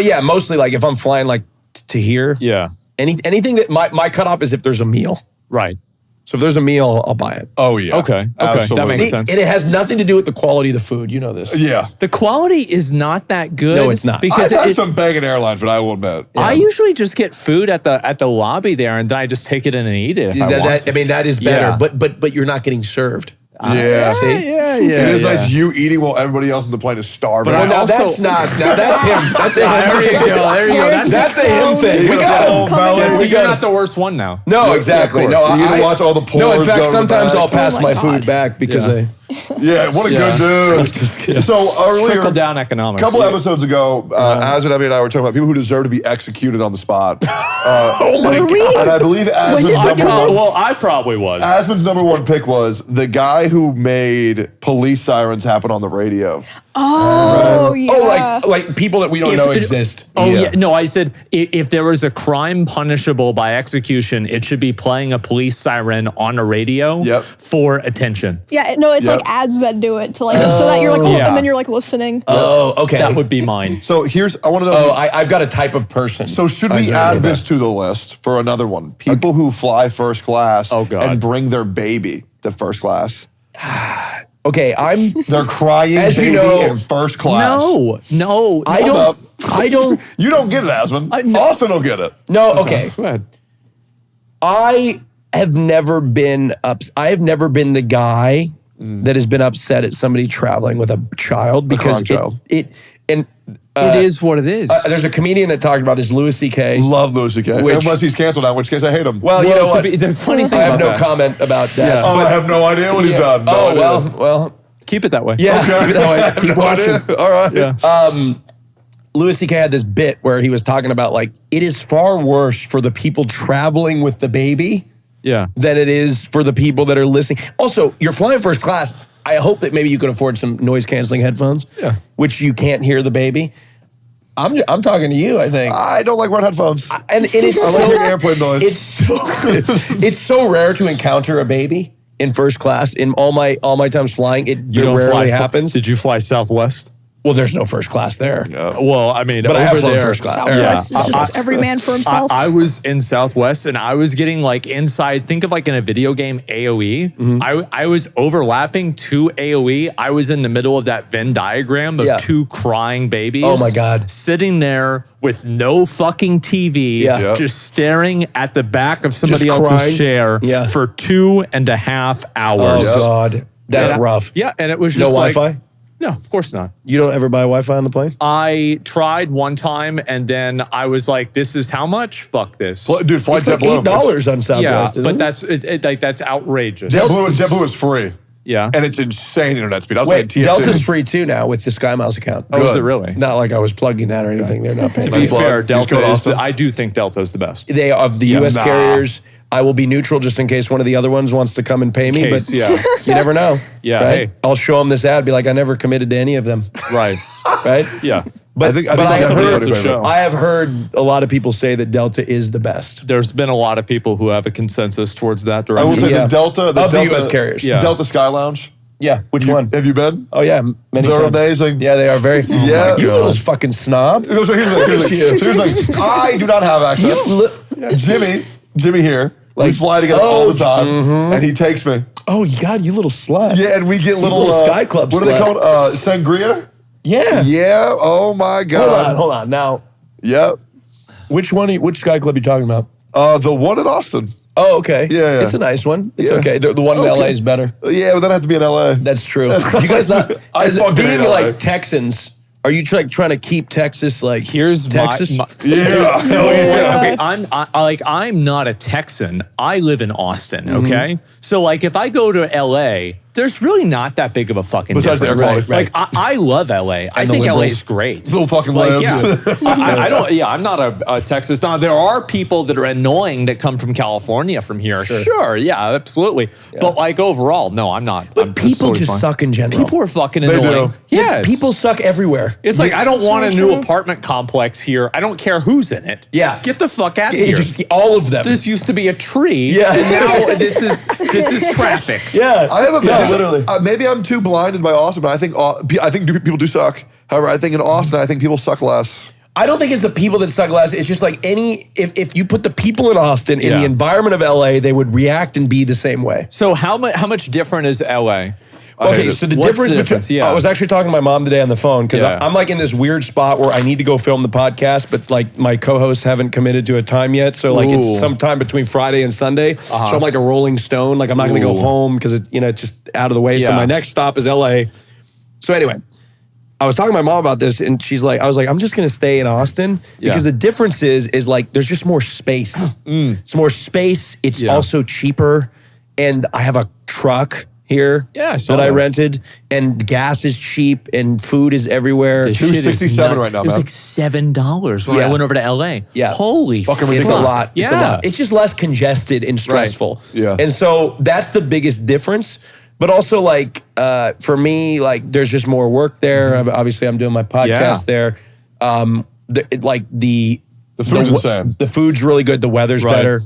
D: yeah, mostly like if I'm flying like to here.
A: Yeah.
D: Anything that my cutoff is if there's a meal.
A: Right.
D: So if there's a meal, I'll buy it.
C: Oh, yeah.
A: Okay.
C: Absolutely.
A: That makes sense.
D: And it has nothing to do with the quality of the food. You know this.
C: Yeah.
A: The quality is not that good.
D: No, it's not.
A: Because
C: I've had some banging airlines, but I will admit.
A: Yeah. I usually just get food at the lobby there, and then I just take it in and eat it if I want to.
D: I mean, that is better,
A: Yeah.
D: but you're not getting served.
C: Yeah.
D: See?
A: Yeah.
C: It is nice you eating while everybody else on the plane is starving.
D: But now that's him. That's a him.
A: There you go. There you go.
D: That's a him thing.
C: We got
D: him.
A: So you're not the worst one now.
D: No, exactly.
C: No, you get to watch all the pores.
D: No, in fact,
C: go to the
D: sometimes
C: back.
D: I'll pass my
B: God.
D: food back because
C: Yeah, what a good dude. So earlier,
A: Trickle down economics.
C: a couple episodes ago, Asmon, Emmy, and I were talking about people who deserve to be executed on the spot.
D: oh my
B: Were
D: God.
B: we?
C: And I believe
A: I probably was.
C: Asmon's number one pick was the guy who made police sirens happen on the radio.
B: Oh, yeah.
D: Oh, like people that we don't know exist.
A: Oh yeah. No, I said if there was a crime punishable by execution, it should be playing a police siren on a radio for attention.
B: Yeah, no, it's like ads that do it to like so that you're like, and then you're like listening.
D: Oh, okay.
A: That would be mine.
C: So I want to know.
D: Oh, I've got a type of person.
C: So should we add this to the list for another one? People who fly first class and bring their baby to first class.
D: Okay, they're
C: crying
D: as
C: baby
D: you know,
C: in first class.
A: No.
D: I don't.
C: You don't get it, Asmon. Austin will get it.
D: No, okay.
A: Go ahead.
D: I have never been the guy that has been upset at somebody traveling with a child because it
A: is what it is.
D: There's a comedian that talked about this, Louis C.K.
C: Love Louis C.K. Unless he's canceled now, in which case I hate him.
D: Well, you know what?
A: The funny thing
D: I have
A: about
D: no
A: that.
D: comment about that.
C: Yeah. Oh, I have no idea what he's done. No idea.
D: well.
A: Keep it that way.
D: Yeah, keep it that way. Keep watching.
C: Idea. All right.
A: Yeah.
D: Louis C.K. had this bit where he was talking about like, it is far worse for the people traveling with the baby than it is for the people that are listening. Also, you're flying first class. I hope that maybe you could afford some noise canceling headphones, which you can't hear the baby. I'm talking to you, I think.
C: I don't like wearing headphones.
D: And it's
C: I like hearing airplane noise.
D: It's so rare to encounter a baby in first class. In all my times flying, it rarely happens.
A: Did you fly Southwest?
D: Well, there's no first class there.
A: Well, I mean,
D: but I have flown
A: there,
D: first class.
B: Southwest is just every man for himself.
A: I was in Southwest and I was getting like inside, think of like in a video game AoE. I was overlapping 2 AoE. I was in the middle of that Venn diagram of 2 crying babies.
D: Oh my God.
A: Sitting there with no fucking TV, just staring at the back of somebody else's chair for 2.5 hours.
D: Oh God. That's rough.
A: Yeah, and it was
D: no
A: just
D: Wi-Fi?
A: No, of course not.
D: You don't ever buy Wi-Fi on the plane?
A: I tried one time, and then I was like, "This is how much? Fuck this,
C: Dude, flight
D: It's like
C: JetBlue.
D: $8 on Southwest,
A: yeah."
D: isn't
A: But
D: it?
A: that's outrageous.
C: JetBlue is free.
A: Yeah,
C: And it's insane internet speed. I was
D: Wait,
C: like TF2.
D: Delta's free too now with the SkyMiles account.
A: Oh, is it really?
D: Not like I was plugging that or anything. They're not paying.
A: To be
C: Nice plug.
A: fair,
C: Just
A: Delta
C: go to
A: is.
C: Austin.
A: I do think Delta is the best.
D: They are the U.S. carriers. I will be neutral just in case one of the other ones wants to come and pay me.
A: Case,
D: but
A: yeah.
D: you never know.
A: Yeah,
D: right?
A: hey.
D: I'll show them this ad. Be like, I never committed to any of them.
A: Right.
D: Right.
A: Yeah.
C: I think
D: I have
C: JetBlue
D: heard
C: is
A: the
C: funny,
A: show.
D: I have heard a lot of people say that Delta is the best.
A: There's been a lot of people who have a consensus towards that
C: I will
A: direction.
C: say
D: Yeah.
C: the Delta
D: Of the US carriers.
A: Yeah.
C: Delta SkyLounge.
D: Yeah. Which one?
C: Have you been?
D: Oh yeah, many
C: They're
D: times.
C: amazing.
D: Yeah, they are very.
C: Yeah.
D: You little fucking snob.
C: So here's the thing. I do not have access. Jimmy here. We fly together all the time, and he takes me.
D: Oh, God, you little slut.
C: Yeah, and we get little
D: Sky Club
C: What are they
D: slut.
C: called? Sangria?
D: Yeah.
C: Yeah. Oh my God.
D: Hold on. Now,
C: Yep.
D: which Sky Club are you talking about?
C: The one in Austin.
D: Oh, okay.
C: Yeah.
D: It's a nice one. It's
C: Yeah.
D: okay. The one in LA is better.
C: Yeah, but then I have to be in LA.
D: That's true. You guys not
C: I
D: as
C: fucking
D: being
C: hate LA.
D: like Texans. Are you trying to keep Texas like
A: Here's
D: Texas?
C: Yeah.
A: Okay, I'm not a Texan. I live in Austin, okay? So like if I go to LA, there's really not that big of a fucking
C: Besides the
A: difference.
C: air quality.
A: Like I love LA. I think LA is great.
C: Little fucking
A: Like,
C: lambs.
A: yeah, I don't. Yeah, I'm not a Texas. Now, there are people that are annoying that come from California from here. Sure, yeah, absolutely. But like overall, no, I'm not.
D: But people just suck in general.
A: People are fucking
C: They
A: annoying.
C: do.
A: Yes.
D: People suck everywhere.
A: It's like I don't want a new
B: true.
A: apartment complex here. I don't care who's in it.
D: Yeah.
A: Get the fuck out of
D: You
A: here.
D: just all of them.
A: This used to be a tree.
D: Yeah.
A: And now this is traffic.
D: yeah.
C: I have a
D: literally.
C: Maybe I'm too blinded by Austin, but I think people do suck. However, I think in Austin, I think people suck less.
D: I don't think it's the people that suck less. It's just like if you put the people in Austin in
A: Yeah.
D: the environment of LA, they would react and be the same way.
A: So how much different is LA?
D: Okay, so the
A: What's
D: difference
A: the
D: between
A: difference? Yeah.
D: I was actually talking to my mom today on the phone because
A: Yeah.
D: I'm like in this weird spot where I need to go film the podcast, but like my co-hosts haven't committed to a time yet. So like
A: Ooh.
D: it's sometime between Friday and Sunday. So I'm like a rolling stone. Like I'm not going to go home because it's just out of the way. So
A: Yeah.
D: my next stop is LA. So anyway, I was talking to my mom about this, and I was like, I'm just going to stay in Austin because the difference is like there's just more space. It's more space. It's also cheaper, and I have a truck here that I rented, and gas is cheap, and food is everywhere.
A: This shit is
C: $267
A: nuts.
C: right now,
A: It was
C: man.
A: like $7 when
D: Yeah.
A: I went over to LA.
D: Yeah.
A: Holy
C: Fucking
A: fuck.
D: It's a
C: ridiculous.
D: lot. It's a
A: Yeah.
D: lot. It's just less congested and stressful.
C: Yeah.
D: And so that's the biggest difference. But also, like, for me, like, there's just more work there. Obviously, I'm doing my podcast there. The
C: food's insane.
D: The food's really good. The weather's better.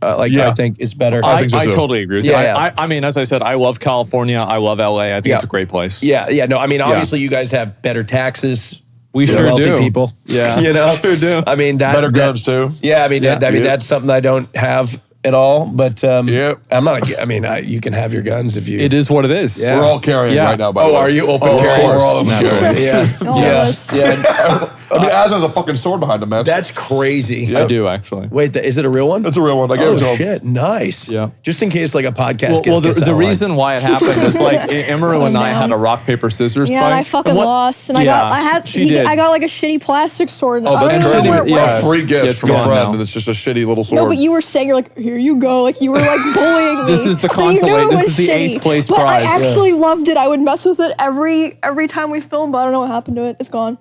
D: I think it's better.
C: I think so
A: I
C: too.
A: totally agree with you.
D: Yeah.
A: I mean, as I said, I love California. I love LA. I think it's a great place.
D: Yeah. No, I mean, obviously, you guys have better taxes.
A: We
D: You're
A: sure
D: wealthy
A: do.
D: people.
A: Yeah.
D: You know?
A: Sure do.
D: I mean,
C: Better guns too.
D: Yeah, I mean, that's something I don't have at all. But
C: Yep.
D: I'm not. You can have your guns if you.
A: It is what it is.
D: Yeah.
C: We're all carrying
A: Yeah.
C: right now, by the way.
D: Are you open
C: Of
D: carry?
C: course. We're all open carrying.
D: Yeah.
B: All of us.
D: Yeah.
C: I mean, Az has a fucking sword behind him, man.
D: That's crazy.
A: I do actually.
D: Wait, is it a real one?
C: That's a real one. I gave
D: Oh
C: it to him.
D: shit! Nice.
A: Yeah.
D: Just in case, like a podcast.
A: Well,
D: gets
A: the
D: out of
A: reason why it happened is like Emery and I
B: down.
A: had a rock paper scissors
B: Yeah,
A: fight.
B: and I fucking
A: what-
B: lost, and
A: Yeah,
B: I
A: did.
B: got like a shitty plastic sword.
C: Oh,
B: I
C: that's
B: don't even
C: crazy.
B: know where it
A: Yeah.
B: was.
C: A free gift
A: It's
C: from a
A: gone
C: friend,
A: now.
C: and it's just a shitty little sword.
B: No, but you were saying you're like, here you go, like you were like bullying me.
A: This is the
B: So you knew
A: consolate-
B: it
A: this
B: was
A: is the
B: shitty.
A: 8th place
B: but
A: prize.
B: I actually loved it. I would mess with it every time we filmed, but I don't know what happened to it. It's gone.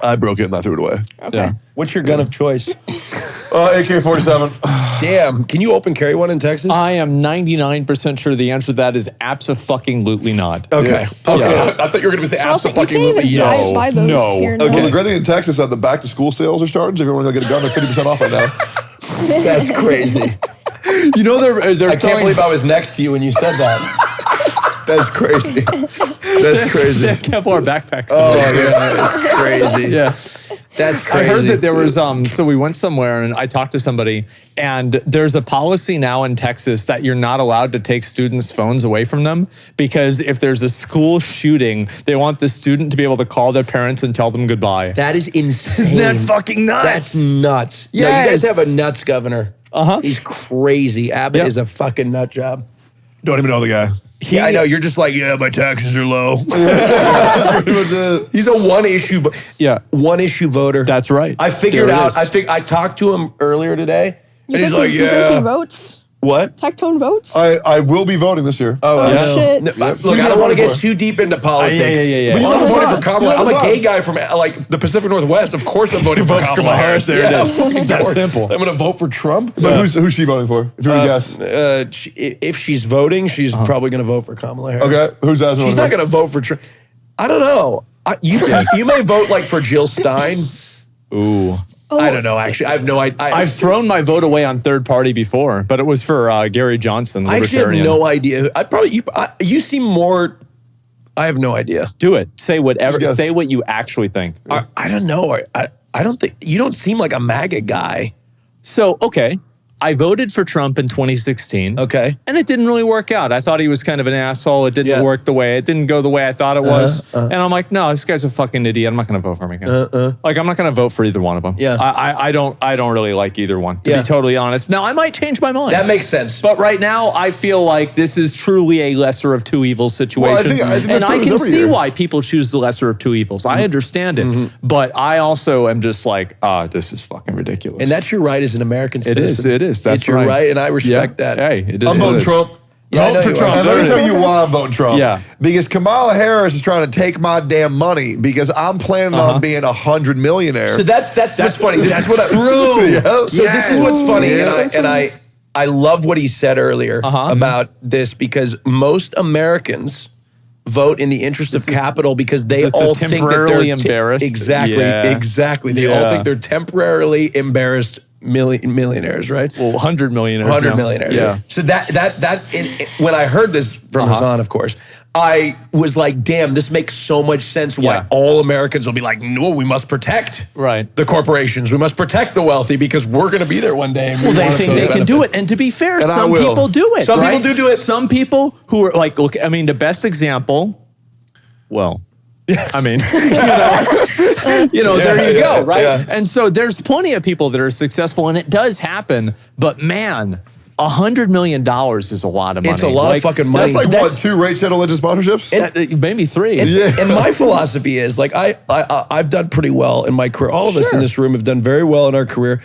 C: I broke it and I threw it away.
B: Okay.
A: Yeah.
D: What's your gun of choice?
C: AK-47.
D: Damn. Can you open carry one in Texas?
A: I am 99% sure the answer to that is abso-fucking-lutely not.
D: okay.
C: Yeah.
D: Okay.
C: Yeah.
D: I thought you were going to say
B: Also, you can't
D: absolutely
B: even
D: yes.
B: buy those
A: No.
B: here.
D: Okay.
C: Well, the great thing in Texas is that the back-to-school sales are starting, so if you want to get a gun, they're 50% off right now.
D: That's crazy.
A: You know they're
D: I can't believe I was next to you when you said that. That's crazy. That's crazy.
A: They have our backpacks.
D: Oh yeah, that's crazy.
A: yeah.
D: That's crazy.
A: I heard that there was so we went somewhere and I talked to somebody and there's a policy now in Texas that you're not allowed to take students' phones away from them because if there's a school shooting, they want the student to be able to call their parents and tell them goodbye.
D: That is insane.
A: Isn't that fucking nuts?
D: That's nuts. Yeah, you guys
A: Yes.
D: have a nuts governor.
A: Uh-huh.
D: He's crazy. Abbott
A: Yep.
D: is a fucking nut job.
C: Don't even know the guy.
D: Yeah, I know. You're just like, yeah, my taxes are low.
C: It
D: He's a one issue voter.
A: That's right.
D: I figured
A: There it
D: out.
A: is.
D: I talked to him earlier today,
B: You
D: and he's
B: think
D: like,
B: you think he
D: yeah.
B: votes?
D: What?
B: Tectone votes?
C: I will be voting this year.
D: Oh,
A: yeah.
B: Shit.
D: Look,
C: Who
D: I
C: you
D: don't want to
C: voting
D: get
C: for?
D: too deep into politics.
A: yeah.
C: But you
D: I'm
C: know
D: voting
C: what?
D: for Kamala.
C: You know
D: I'm a
C: what?
D: gay guy from like the Pacific Northwest. Of course, I'm voting for Kamala Harris.
A: There it
D: Yeah,
A: is.
D: of course.
A: It's that simple.
D: I'm going to vote for Trump.
C: But who's she voting for? If you were to guess.
D: If she's voting, she's probably going to vote for Kamala Harris.
C: Okay, who's that?
D: She's not going to vote for Trump. I don't know. You may vote like for Jill Stein.
A: Ooh.
D: I don't know. Actually, I have no idea.
A: I've thrown my vote away on third party before, but it was for Gary Johnson, the
D: I actually have
A: libertarian.
D: no idea. I probably you seem more. I have no idea.
A: Do it. Say whatever.
C: Just guess.
A: Say what you actually think.
D: I don't know. I don't think you don't seem like a MAGA guy.
A: So, okay. I voted for Trump in 2016.
D: Okay.
A: And it didn't really work out. I thought he was kind of an asshole. It didn't work it didn't go the way I thought it was. And I'm like, no, this guy's a fucking idiot. I'm not going to vote for him again. Like, I'm not going to vote for either one of them.
D: Yeah.
A: I don't really like either one, to be totally honest. Now, I might change my mind.
D: That makes sense.
A: But right now, I feel like this is truly a lesser of two evils situation.
C: Well, I think
A: and I can see
C: year.
A: why people choose the lesser of two evils. I understand it. But I also am just like, this is fucking ridiculous.
D: And that's your right as an American citizen.
A: It is. That's
D: it's your right, and I respect that.
A: Hey, it is.
C: I'm voting Trump.
D: Yeah,
A: Vote for Trump.
C: And let me tell you why I'm voting Trump.
A: Yeah.
C: Because Kamala Harris is trying to take my damn money because I'm planning on being 100 millionaire.
D: So that's what's funny. This is what true.
C: Yeah.
D: So this is what's funny, and I love what he said earlier about this, because most Americans vote in the interest of capital because they all think that they're
A: embarrassed.
D: Exactly. They all think they're temporarily embarrassed millionaires, right?
A: Well, 100 millionaires.
D: 100 millionaires.
A: Yeah.
D: So when I heard this from Hassan, of course, I was like, damn, this makes so much sense why all Americans will be like, no, we must protect the corporations. We must protect the wealthy because we're going to be there one day. And
A: well, they think they can do it. And to be fair, some people do it.
D: Some people do it.
A: Some people who are like, look, I mean, the best example, well, I mean, there you go, right?
D: Yeah.
A: And so there's plenty of people that are successful, and it does happen. But man, $100 million is a lot of money.
D: It's a lot of fucking money.
C: That's like, what, 2 Raid Shadow Legends sponsorships?
A: Maybe 3.
D: And my philosophy is, like, I've done pretty well in my career. All of us in this room have done very well in our career.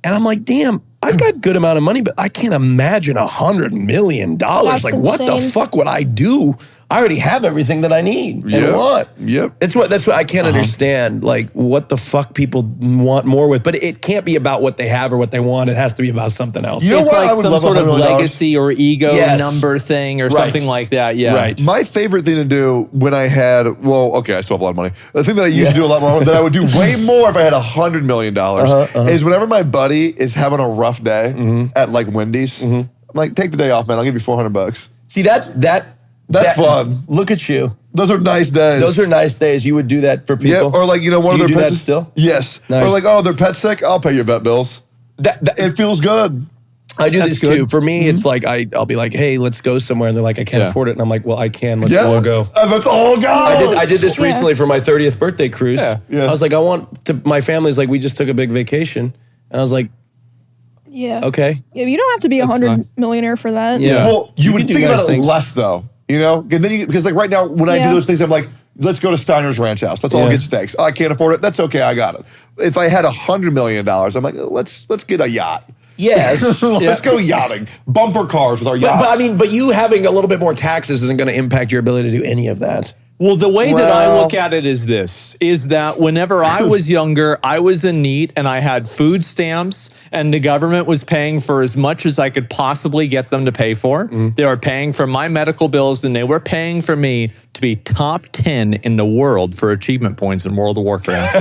D: And I'm like, damn, I've got a good amount of money, but I can't imagine $100 million.
B: That's
D: like, what the
B: insane.
D: fuck would I do? I already have everything that I need and want.
C: Yep.
D: That's what I can't understand. Like, what the fuck people want more with. But it can't be about what they have or what they want. It has to be about something else.
C: You know
A: It's
C: what?
A: like
C: I would
A: some
C: love
A: sort of
C: $100 million.
A: legacy or ego number thing or something like that. Yeah.
D: Right.
C: My favorite thing to do when I had, I still have a lot of money. The thing that I used to do a lot more, that I would do way more if I had $100 million is whenever my buddy is having a rough day at like Wendy's, I'm like, take the day off, man. I'll give you $400.
D: See, that's
C: fun.
D: Look at you.
C: Those are nice days.
D: Those are nice days. You would do that for people.
C: Yeah, or like, one of
D: Do
C: their
D: you do
C: pets.
D: that still?
C: Yes.
D: Nice.
C: Or like, oh, their pet's sick. I'll pay your vet bills. It feels good.
D: I do this
A: good.
D: too. For me, it's like I'll be like, hey, let's go somewhere. And they're like, I can't afford it. And I'm like, well, I can. Let's all go.
C: Let's all go.
D: I did this recently for my 30th birthday cruise.
C: Yeah.
D: I was like, my family's like, we just took a big vacation. And I was like,
B: Yeah.
D: okay.
B: Yeah, you don't have to be
A: That's
B: 100
A: nice.
B: millionaire for that.
D: Yeah.
C: Well, you would
D: can do
C: think
D: nice
C: about it
D: things.
C: less though, And then because like right now when I do those things, I'm like, let's go to Steiner's Ranch House. Let's all get steaks. Oh, I can't afford it. That's okay. I got it. If I had $100 million, I'm like, let's get a yacht.
D: Yes.
C: Let's go yachting. Bumper cars with our yachts.
D: But you having a little bit more taxes isn't going to impact your ability to do any of that.
A: Well, the way that I look at it is this, is that whenever I was younger, I was in need and I had food stamps and the government was paying for as much as I could possibly get them to pay for. They were paying for my medical bills and they were paying for me to be top 10 in the world for achievement points in World of Warcraft.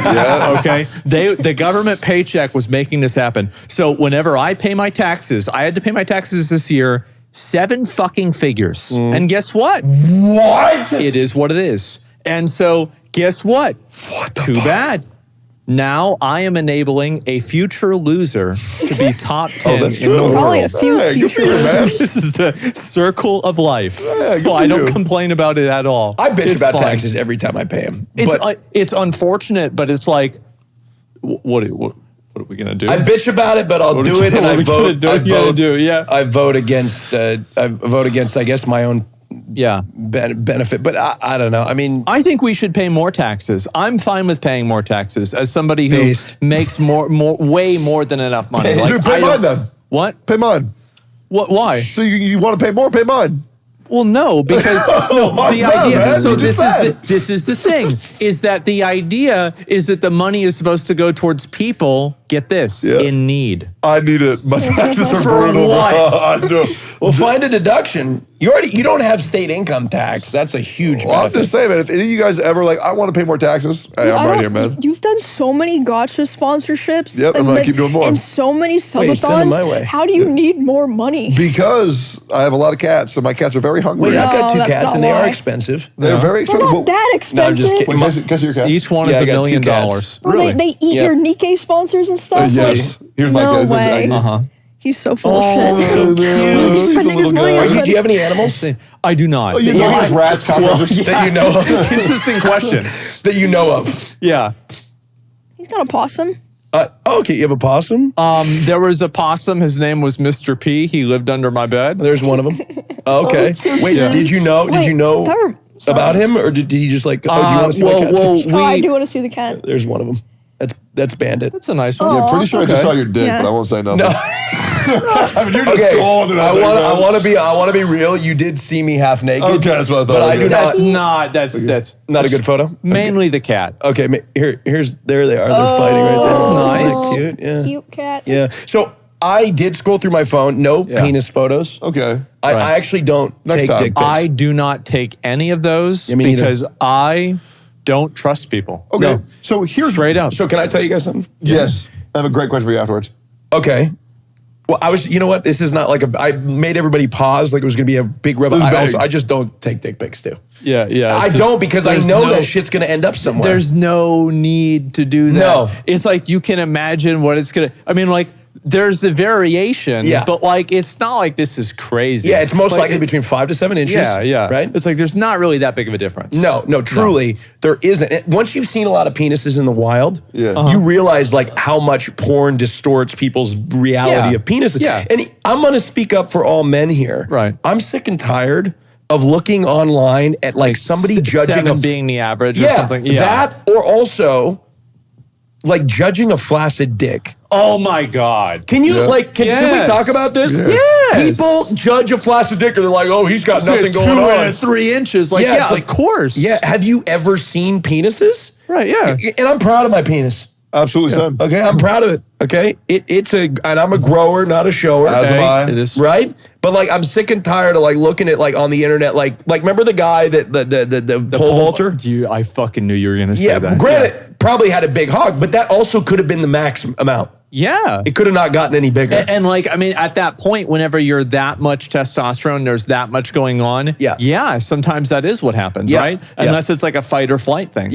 A: Okay? The government paycheck was making this happen. So whenever I pay my taxes, I had to pay my taxes this year, 7 fucking figures. And guess what?
C: What?
A: It is what it is. And so, guess what? Too bad. Now I am enabling a future loser to be top 10
C: that's
A: in
C: true.
A: the world.
B: Probably a few
C: Hey, good for
B: future
C: you, man.
B: losers.
A: This is the circle of life.
C: good
A: So I
C: for
A: don't
C: you.
A: complain about it at all.
D: I bitch
A: It's
D: about
A: fine.
D: taxes every time I pay them.
A: It's unfortunate, but it's like, what are we gonna do?
D: I bitch about it, but I'll do it, and I vote. I vote against. I guess, my own benefit. But I don't know. I mean,
A: I think we should pay more taxes. I'm fine with paying more taxes as somebody who makes way more than enough money.
C: Dude, pay mine then.
A: What?
C: Pay mine.
A: What? Why?
C: So you want to pay more? Pay mine.
A: Well, no, because the idea.
C: man?
A: So
C: You
A: this
C: just said.
A: is the thing: is that the idea is that the money is supposed to go towards people. Get this, in need.
C: I need it. My taxes are
A: For
C: brutal.
A: what?
C: I know.
D: well, find a deduction. You don't have state income tax. That's a huge
C: Well, I'm
D: benefit.
C: just saying, man. If any of you guys ever like, I want to pay more taxes. Hey, I'm right here, man.
B: You've done so many gotcha sponsorships.
C: Yep, I'm gonna keep doing more.
B: And so many
D: Wait, send them my way.
B: subathons. How do you need more money?
C: Because I have a lot of cats, and my cats are very hungry.
D: Wait, I've got
B: No,
D: 2
B: that's
D: cats,
B: not
D: and they are
B: why.
D: expensive.
C: They're very
B: They're
C: expensive.
B: not that expensive.
D: No, I'm just kidding.
C: Wait, guess your cats.
A: Each one
D: Yeah,
A: is
D: I
A: $1
D: got 2
A: million.
D: cats.
B: Well,
A: Really?
B: they eat
D: Yeah.
B: your Nikkei sponsors and stuff?
C: Yes. Here's my
B: no
C: cats.
B: way. He's so full of shit.
C: So
B: He's spending his money on
D: Do you have any animals
A: I do not.
C: Oh, you use rats, cockroaches.
D: that you know of?
A: Interesting question.
D: that you know of?
A: Yeah.
B: He's got a possum.
D: Okay, you have a possum?
A: There was a possum. His name was Mr. P. He lived under my bed.
D: There's one of them. Okay. Wait, did you know? Did you know about him, or did he just like? Oh, do you want to see my cat? too?
B: I do want to see the cat.
D: There's one of them. That's Bandit.
A: That's a nice one.
C: Yeah, pretty sure I just saw your dick,
B: Yeah.
C: but I won't say nothing.
D: No.
C: I mean, you're just
D: Okay,
C: scrolling through that thing, man.
D: I want to be real. You did see me half naked.
C: Okay, that's what I thought.
D: But I do
A: That's
D: not.
A: that's
D: Not a good photo.
A: mainly the cat.
D: Okay, there they are. They're fighting right there.
A: That's nice.
D: Isn't that cute. Yeah.
B: Cute cats.
D: Yeah. So I did scroll through my phone. No penis photos.
C: Okay.
D: I actually don't
C: Next
D: take
C: time.
D: dick pics.
A: I do not take any of those
D: me neither.
A: because I don't trust people.
C: Okay.
D: No.
C: So here's
A: Straight up.
D: So can I tell you guys something?
C: Yes. I have a great question for you afterwards.
D: Okay. Well, you know what? This is not like I made everybody pause like it was going to be a big revel. I just don't take dick pics too.
A: Yeah.
D: I don't because I know that shit's going to end up somewhere.
A: There's no need to do that.
D: No.
A: It's like you can imagine what it's going to, I mean, like, there's a variation, but like, it's not like this is crazy.
D: Yeah, it's most
A: Like,
D: likely between 5 to 7 inches.
A: Yeah.
D: Right?
A: It's like, there's not really that big of a difference.
D: No, truly, there isn't. And once you've seen a lot of penises in the wild, you realize like how much porn distorts people's reality of penises.
A: Yeah.
D: And I'm going to speak up for all men here.
A: Right.
D: I'm sick and tired of looking online at like somebody judging
A: seven being the average or something. Yeah.
D: That or also like judging a flaccid dick.
A: Oh my God.
D: Can you can we talk about this?
A: Yeah. Yes.
D: People judge a flaccid dick and they're like, oh, he's got nothing going
A: 2
D: on.
A: and 3 inches. Like,
D: Yeah, it's
A: of course.
D: Yeah. Have you ever seen penises?
A: Right, yeah.
D: And I'm proud of my penis.
C: Absolutely, Sam.
D: Okay, I'm proud of it. Okay, and I'm a grower, not a shower.
C: As am I.
A: It is.
D: Right, but like I'm sick and tired of like looking at like on the internet, like remember the guy that the pole vaulter?
A: I fucking knew you were gonna say
D: Yeah,
A: that.
D: granted, probably had a big hog, but that also could have been the max amount.
A: Yeah.
D: It could have not gotten any bigger.
A: And like, I mean, at that point, whenever you're that much testosterone, there's that much going on. Yeah, sometimes that is what happens, right? Unless it's like a fight or flight thing.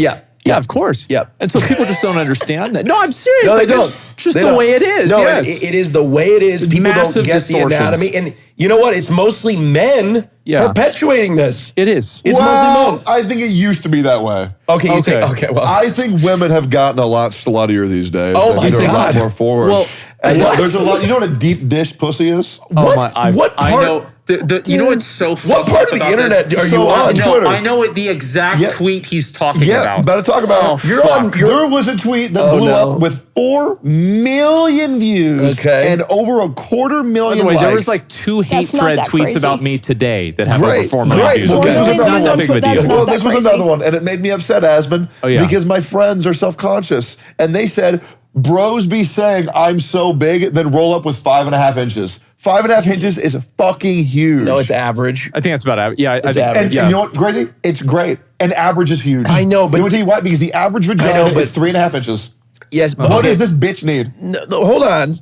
A: Yeah, of course.
D: Yeah.
A: And so people just don't understand that. No, I'm serious.
D: No, they
A: like,
D: don't.
A: It's just
D: They
A: the
D: don't.
A: way it is.
D: No,
A: yes.
D: it is the way it is. People
A: Massive
D: don't get
A: distortions.
D: the anatomy. And you know what? It's mostly men perpetuating this.
A: It is.
D: It's mostly men.
C: I think it used to be that way.
D: Okay, you think, well.
C: I think women have gotten a lot sluttier these days.
D: Oh my
C: They're a lot
D: God.
C: more forward.
A: Well,
C: and there's a lot. You know what a deep dish pussy is?
A: Oh my! I know.
G: You know what's so fucked
D: What part
G: up
D: of the
G: about
D: internet
G: this?
D: are you
C: So
D: on?
C: Twitter.
G: I know the exact tweet he's talking about.
C: Better talk about it.
D: You're on.
C: There was a tweet that blew up with 4 million views and over a 250,000
A: By the way,
C: likes.
A: there was like 2 hate
B: That's not
A: thread
B: that
A: tweets
B: crazy.
A: about me today that have over 4 million
C: Right.
A: views.
C: Well, this was
A: It's
C: another
A: not that
C: one.
A: big of a
B: That's
A: deal.
B: not
C: Well,
B: that
C: this was
B: crazy.
C: another one, and it made me upset, Asmon, because my friends are self-conscious, and they said, bros be saying, I'm so big, then roll up with 5.5 inches. 5.5 inches is fucking huge.
D: No, it's average.
A: I think that's about average. Yeah, I think.
D: average.
C: And you know what, crazy? It's great. And average is huge.
D: I know, but-
C: You want to tell you what? Because the average vagina is 3.5 inches.
D: Yes, but
C: What does this bitch need?
D: No, hold on.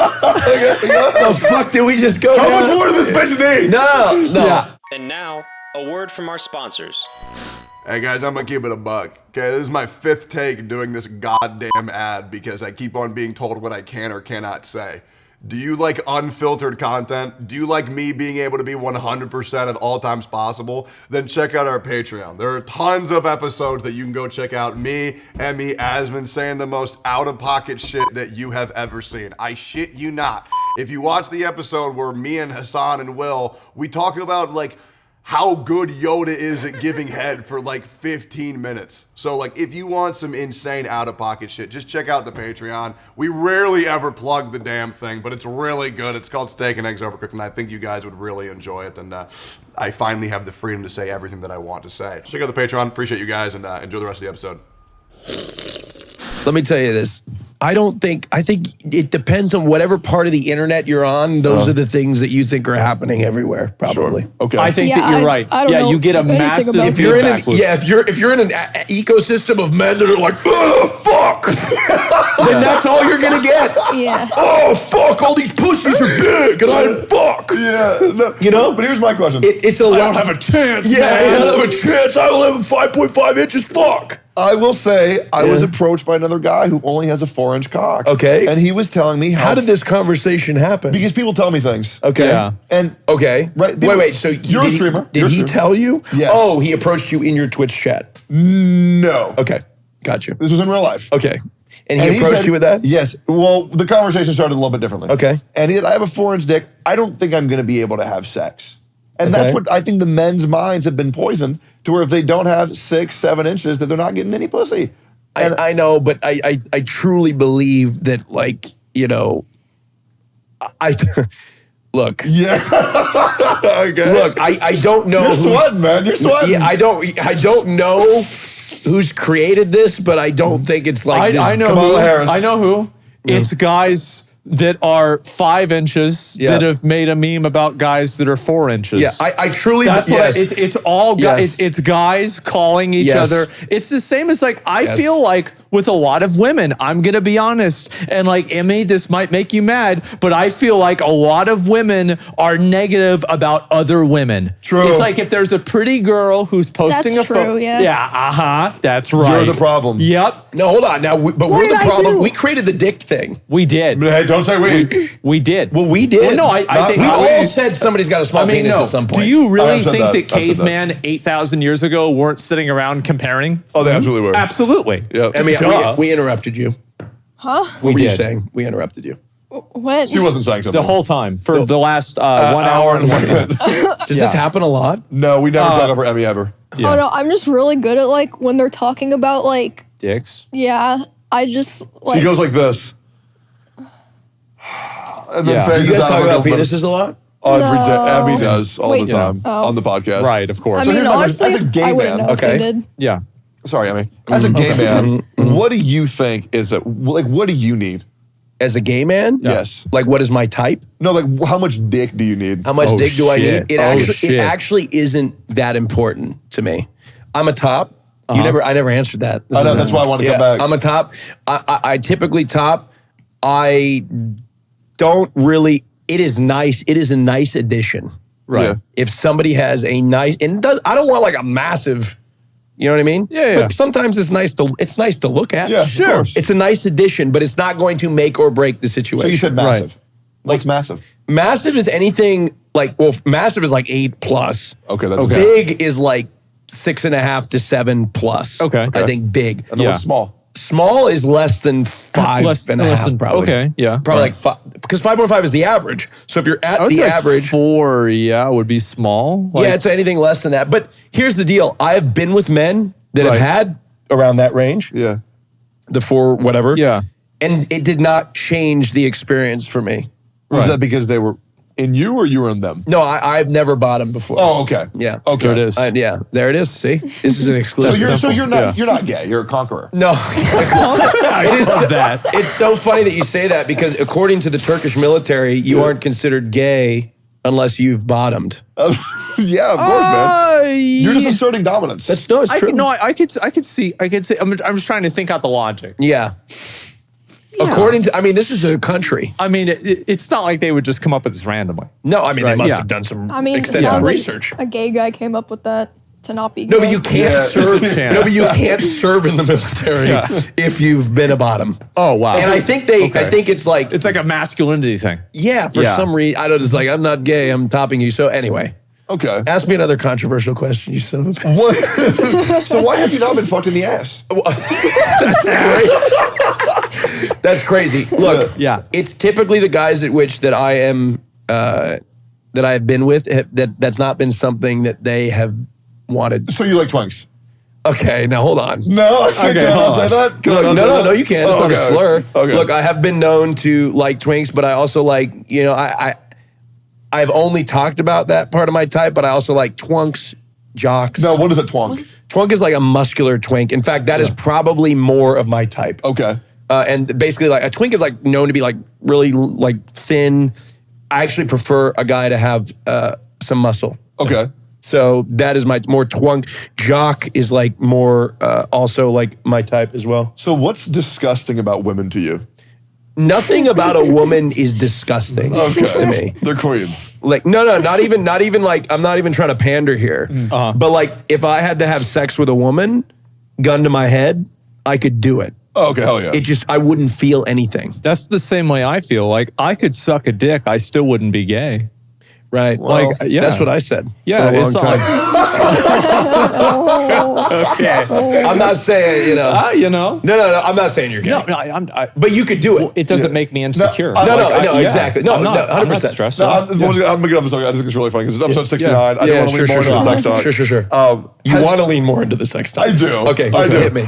D: The fuck did we just go?
C: How
D: down?
C: much more does this bitch need?
D: No.
A: Yeah.
E: And now, a word from our sponsors.
H: Hey guys, I'm gonna keep it a buck. Okay, this is my 5th take doing this goddamn ad because I keep on being told what I can or cannot say. Do you like unfiltered content? Do you like me being able to be 100% at all times possible? Then check out our Patreon. There are tons of episodes that you can go check out. Me, Emmy, Asmon saying the most out-of-pocket shit that you have ever seen. I shit you not. If you watch the episode where me and Hassan and Will, we talk about like how good Yoda is at giving head for like 15 minutes. So like if you want some insane out-of-pocket shit, just check out the Patreon. We rarely ever plug the damn thing, but it's really good. It's called Steak and Eggs Overcooked, and I think you guys would really enjoy it. And I finally have the freedom to say everything that I want to say. Check out the Patreon. Appreciate you guys, and enjoy the rest of the episode.
D: Let me tell you this. I think it depends on whatever part of the internet you're on. Those are the things that you think are happening everywhere, probably.
C: Sure. Okay.
A: I think
B: Yeah,
A: that you're right.
B: I don't know
A: you get a
B: anything
A: massive
B: about
D: If you're in
A: feedback loop.
D: if you're in an ecosystem of men that are like, oh fuck, then that's all you're gonna get.
B: Yeah.
D: Oh fuck, all these pussies are big, and I fuck.
C: Yeah. No,
D: You know?
C: But here's my question.
D: It's a.
A: I don't have a chance.
D: Yeah, I
A: man.
D: don't have a chance. I will have 5.5 inches. Fuck.
C: I will say I was approached by another guy who only has a 4-inch cock.
D: Okay.
C: And he was telling me
D: How did this conversation happen?
C: Because people tell me things.
D: Okay.
A: Yeah.
C: And
D: Okay.
C: Right,
D: Wait. So
C: you're a streamer.
D: Did
C: You're a
D: he
C: streamer.
D: tell you?
C: Yes.
D: Oh, he approached you in your Twitch chat.
C: no.
D: Okay. Got you.
C: This was in real life.
D: Okay. And he approached
C: said-
D: you with that?
C: Yes. Well, the conversation started a little bit differently.
D: Okay.
C: And he said, I have a 4-inch dick. I don't think I'm going to be able to have sex. And that's
D: Okay.
C: what I think the men's minds have been poisoned to where if they don't have 6, 7 inches, that they're not getting any pussy. And
D: I know, but I truly believe that, like, you know, I look.
C: yeah. Okay.
D: Look, I don't know.
C: You're
D: who's-
C: sweating, man. You're sweating.
D: Yeah, I don't know who's created this, but I don't think it's like this.
A: I know
C: Kamala
A: who.
C: Harris.
A: I know who. It's guys that are 5 inches
D: Yeah.
A: that have made a meme about guys that are 4 inches.
D: Yeah, I truly.
A: That's
D: yes.
A: what it's all guys.
D: Yes.
A: It's guys calling each
D: Yes.
A: other. It's the same as like I
D: Yes.
A: feel like with a lot of women. I'm gonna be honest, and like Emmy, this might make you mad, but I feel like a lot of women are negative about other women.
C: True.
A: It's like if there's a pretty girl who's posting
B: That's
A: a photo.
B: true, yeah.
A: Yeah. That's right.
C: You're the problem.
A: Yep.
D: No, hold on. Now, but
B: What
D: we're the
B: did I
D: problem.
B: do?
D: We created the dick thing.
A: We did.
C: Hey, don't say we.
A: We did.
D: Well, we did.
A: Well, no, I think
D: we
C: not
D: all
C: we.
D: said somebody's got a small
A: I mean,
D: penis
A: no.
D: at some point.
A: Do you
C: I
A: really
C: have said
A: think
C: that.
A: that
C: I've said that.
A: caveman 8,000 years ago weren't sitting around comparing?
C: Oh, they absolutely were.
A: Absolutely.
C: Yeah.
D: I mean,
A: Duh.
D: we interrupted you.
B: Huh?
D: What were you
A: did.
D: saying? We interrupted you.
B: When?
C: She wasn't saying something.
A: The whole time for the last 1 hour and 1 minute.
D: Does this happen a lot?
C: No, we never talk over Emmy ever.
A: Yeah.
B: Oh no, I'm just really good at like when they're talking about like
A: Dicks.
B: I just like
C: She goes like this. And then
A: Yeah.
D: Do
C: phases
D: you guys
C: out
D: talk
C: and
D: about
C: goes,
D: penises a lot?
C: Every day.
B: No.
C: Abby does all
B: Wait,
C: the time
B: oh.
C: on the podcast.
A: Right, of course.
B: I
C: So
B: mean
C: here's my
B: honestly,
C: question. As a gay
B: I wouldn't
C: man,
B: know if
D: okay.
B: they did.
A: Yeah.
C: Sorry, Emmy. As a gay man, what do you think is that? Like, what do you need?
D: As a gay man?
C: Yes.
D: Like, what is my type?
C: No, like, how much dick do you need?
D: How much
A: Oh,
D: dick do I
A: shit.
D: need?
A: Oh,
D: It
A: shit.
D: actually isn't that important to me. I'm a top. I never answered that. This
C: I know,
D: is-
C: that's why I wanted to come back.
D: I'm a top. I typically top. I don't really. It is nice. It is a nice addition.
A: Right.
C: Yeah.
D: If somebody has a nice, and it does, I don't want like a massive. You know what I mean?
A: Yeah.
D: But sometimes it's nice to look at.
C: Yeah, of
A: Sure.
C: course.
D: It's a nice addition, but it's not going to make or break the
C: So
D: situation.
C: you said massive. What's massive?
D: Massive is anything like, well, massive is like 8+.
C: Okay, that's
D: Big is like 6.5 to 7+.
A: Okay.
D: I think big.
C: And then
A: Yeah.
C: what's small?
D: Small is less than 5.5, probably.
A: Okay, yeah.
D: Probably like 5, because 5.5 is the average. So if you're at
A: I would
D: the
A: say like
D: average,
A: 4, would be small. Like,
D: yeah, it's anything less than that. But here's the deal. I have been with men that
A: Right.
D: have had around that range,
C: Yeah.
D: the 4 whatever.
A: Yeah.
D: And it did not change the experience for me.
C: Was
A: Right.
C: that because they were in you or you were in them?
D: No, I've never bottomed before.
C: Oh, okay.
D: Yeah.
C: Okay.
A: There it is.
D: Yeah, there it is. See? This is an
C: So
D: exclusive.
C: you're not
A: Yeah.
C: you're not gay. You're a conqueror.
D: No.
A: I love that.
D: It's so funny that you say that because according to the Turkish military, you aren't considered gay unless you've bottomed.
C: Yeah, of course, man. You're just asserting dominance.
D: It's true.
A: I could see. I'm just trying to think out the logic.
D: Yeah. According to, I mean, this is a country.
A: I mean, it's not like they would just come up with this randomly.
D: No, I mean, they
A: Right,
D: must
A: yeah.
D: have done some
B: I mean, it
D: extensive
B: sounds
D: research.
B: like a gay guy came up with that to not be
D: No,
B: gay.
D: but you can't
C: Yeah,
D: serve.
A: there's a chance.
D: No, but you can't serve in the military if you've been a bottom.
A: Oh wow.
D: And I think I think it's like,
A: it's like a masculinity thing.
D: yeah, for
A: Yeah.
D: some reason, I know it's like I'm not gay, I'm topping you. So anyway,
C: Okay.
D: ask me another controversial question, you son of a bitch.
C: What? So why have you not been fucked in the ass?
D: That's crazy. Look,
A: Yeah.
D: it's typically the guys at which that I am that I have been with that's not been something that they have wanted.
C: So you like Twinks?
D: Okay, now hold on.
C: No. Can I not
A: hold
C: say
A: on.
C: that? Can I
D: Look,
C: not say that?
D: no, you can't. It's
C: Oh,
D: not a
C: okay.
D: slur.
C: Okay.
D: Look, I have been known to like Twinks, but I also like, you know, I've only talked about that part of my type, but I also like Twunks, Jocks.
C: No, what is it, Twunk?
D: Twunk is like a muscular twink. In fact, that is probably more of my type.
C: Okay.
D: And basically, like a twink is like known to be like really like thin. I actually prefer a guy to have some muscle.
C: Okay.
D: So that is my more twunk. Jock is like more also like my type as well.
C: So what's disgusting about women to you?
D: Nothing about a woman is disgusting to me.
C: They're queens.
D: Like no, not even like I'm not even trying to pander here. But like if I had to have sex with a woman, gun to my head, I could do it.
C: Oh, okay, hell yeah.
D: It just, I wouldn't feel anything.
A: That's the same way I feel. Like, I could suck a dick, I still wouldn't be gay.
D: Right.
A: Like, yeah.
D: That's what I said.
A: Yeah,
D: for a long
A: it's
D: time. Okay. I'm not saying,
A: No.
D: No, I'm not saying you're gay.
A: No,
D: but you could do it.
A: it doesn't make me insecure.
D: No, exactly. No,
A: I'm not
D: 100%.
A: stressed.
C: No, I'm going to get off this. I just think it's really funny because it's episode 69. I don't want to lean more into the sex talk.
D: Sure. You want to lean more into the sex talk.
C: I do.
D: Okay,
C: I do.
D: hit me.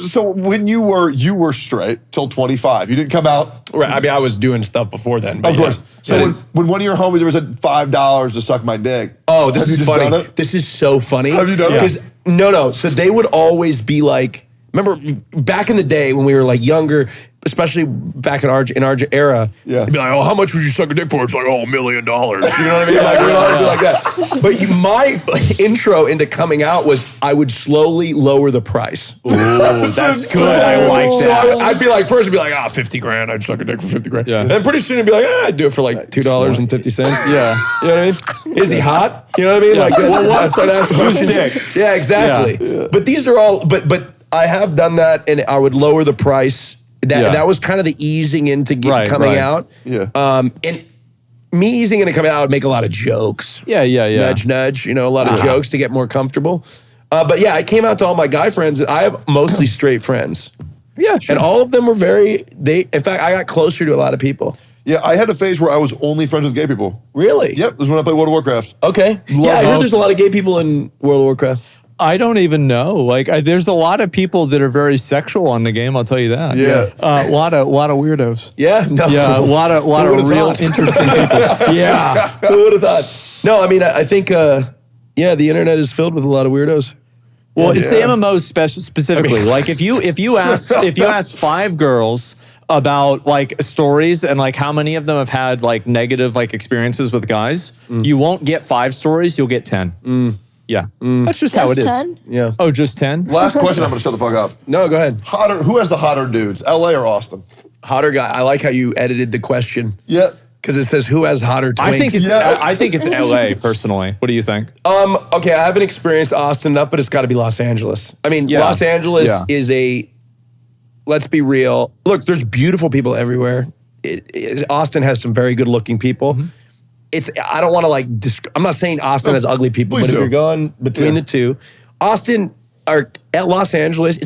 C: So when you were straight till 25, you didn't come out.
D: Right. I mean, I was doing stuff before then. But
C: Of course. So when one of your homies ever said $5 to suck my dick.
D: Oh, this is funny.
C: Done it?
D: This is so funny.
C: Have you done it?
D: Because no. So they would always be like, remember back in the day when we were like younger, especially back in our era, they'd be like, oh, how much would you suck a dick for? It's like, oh, $1 million. You know what I mean? Like, we'd always be like that. But my intro into coming out was I would slowly lower the price.
A: Ooh, that's good. I like that.
D: So I'd be like, first I'd be like, $50,000. I'd suck a dick for $50,000.
A: Yeah.
D: And then pretty soon I'd be like, I'd do it for like $2.50.
A: Yeah.
D: You know what I mean? Is he hot? You know what I mean?
A: Yeah.
D: Like, I'd start asking questions.
A: dick?
D: Yeah, exactly. Yeah. But these are all, but I have done that and I would lower the price. That was kind of the easing into coming out.
C: Yeah.
D: And me easing into coming out, I would make a lot of jokes.
A: Yeah.
D: Nudge, nudge, a lot of jokes to get more comfortable. But yeah, I came out to all my guy friends. I have mostly straight friends.
A: Yeah, sure.
D: And all of them were in fact, I got closer to a lot of people.
C: Yeah, I had a phase where I was only friends with gay people.
D: Really?
C: Yep, this was when I played World of Warcraft.
D: Okay. I heard there's a lot of gay people in World of Warcraft.
A: I don't even know. Like, there's a lot of people that are very sexual on the game. I'll tell you that.
C: Yeah.
A: A lot of weirdos.
D: Yeah. No.
A: Yeah. A lot of real interesting people. Yeah.
D: Who would have thought? No, I mean, I think, the internet is filled with a lot of weirdos.
A: Well, it's the MMOs specifically. Like, if you ask 5 girls about like stories and like how many of them have had like negative like experiences with guys, you won't get 5 stories. You'll get 10. Yeah, that's just how it is.
B: 10?
D: Yeah.
A: Oh, just 10?
C: Last question, I'm going to shut the fuck up.
D: No, go ahead.
C: Who has the hotter dudes, LA or Austin?
D: Hotter guy. I like how you edited the question.
C: Yeah.
D: Because it says who has hotter twinks.
A: I think it's LA personally. What do you think?
D: Okay, I haven't experienced Austin enough, but it's got to be Los Angeles. I mean, Los Angeles is let's be real. Look, there's beautiful people everywhere. Austin has some very good looking people. I don't want to I'm not saying Austin has ugly people, but if you're going between the two, Austin or at Los Angeles,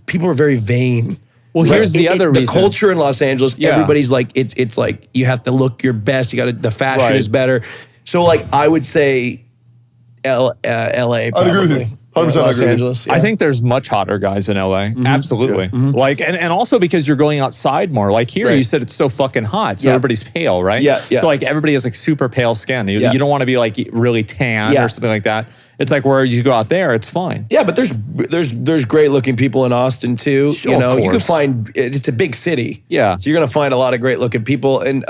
D: people are very vain.
A: Well, here's the other reason.
D: The culture in Los Angeles, everybody's like, it's like you have to look your best. The fashion is better. So like I would say LA probably.
C: I'd agree with you. 100%
D: Los
C: agree.
D: Angeles. Yeah.
A: I think there's much hotter guys in LA. Absolutely. Like, and also because you're going outside more. Like here, you said it's so fucking hot, so everybody's pale, right?
D: Yeah.
A: So like everybody has like super pale skin. You don't want to be like really tan or something like that. It's like where you go out there, it's fine.
D: Yeah, but there's great looking people in Austin too.
A: Sure,
D: you can find it's a big city.
A: Yeah.
D: So you're gonna find a lot of great looking people. And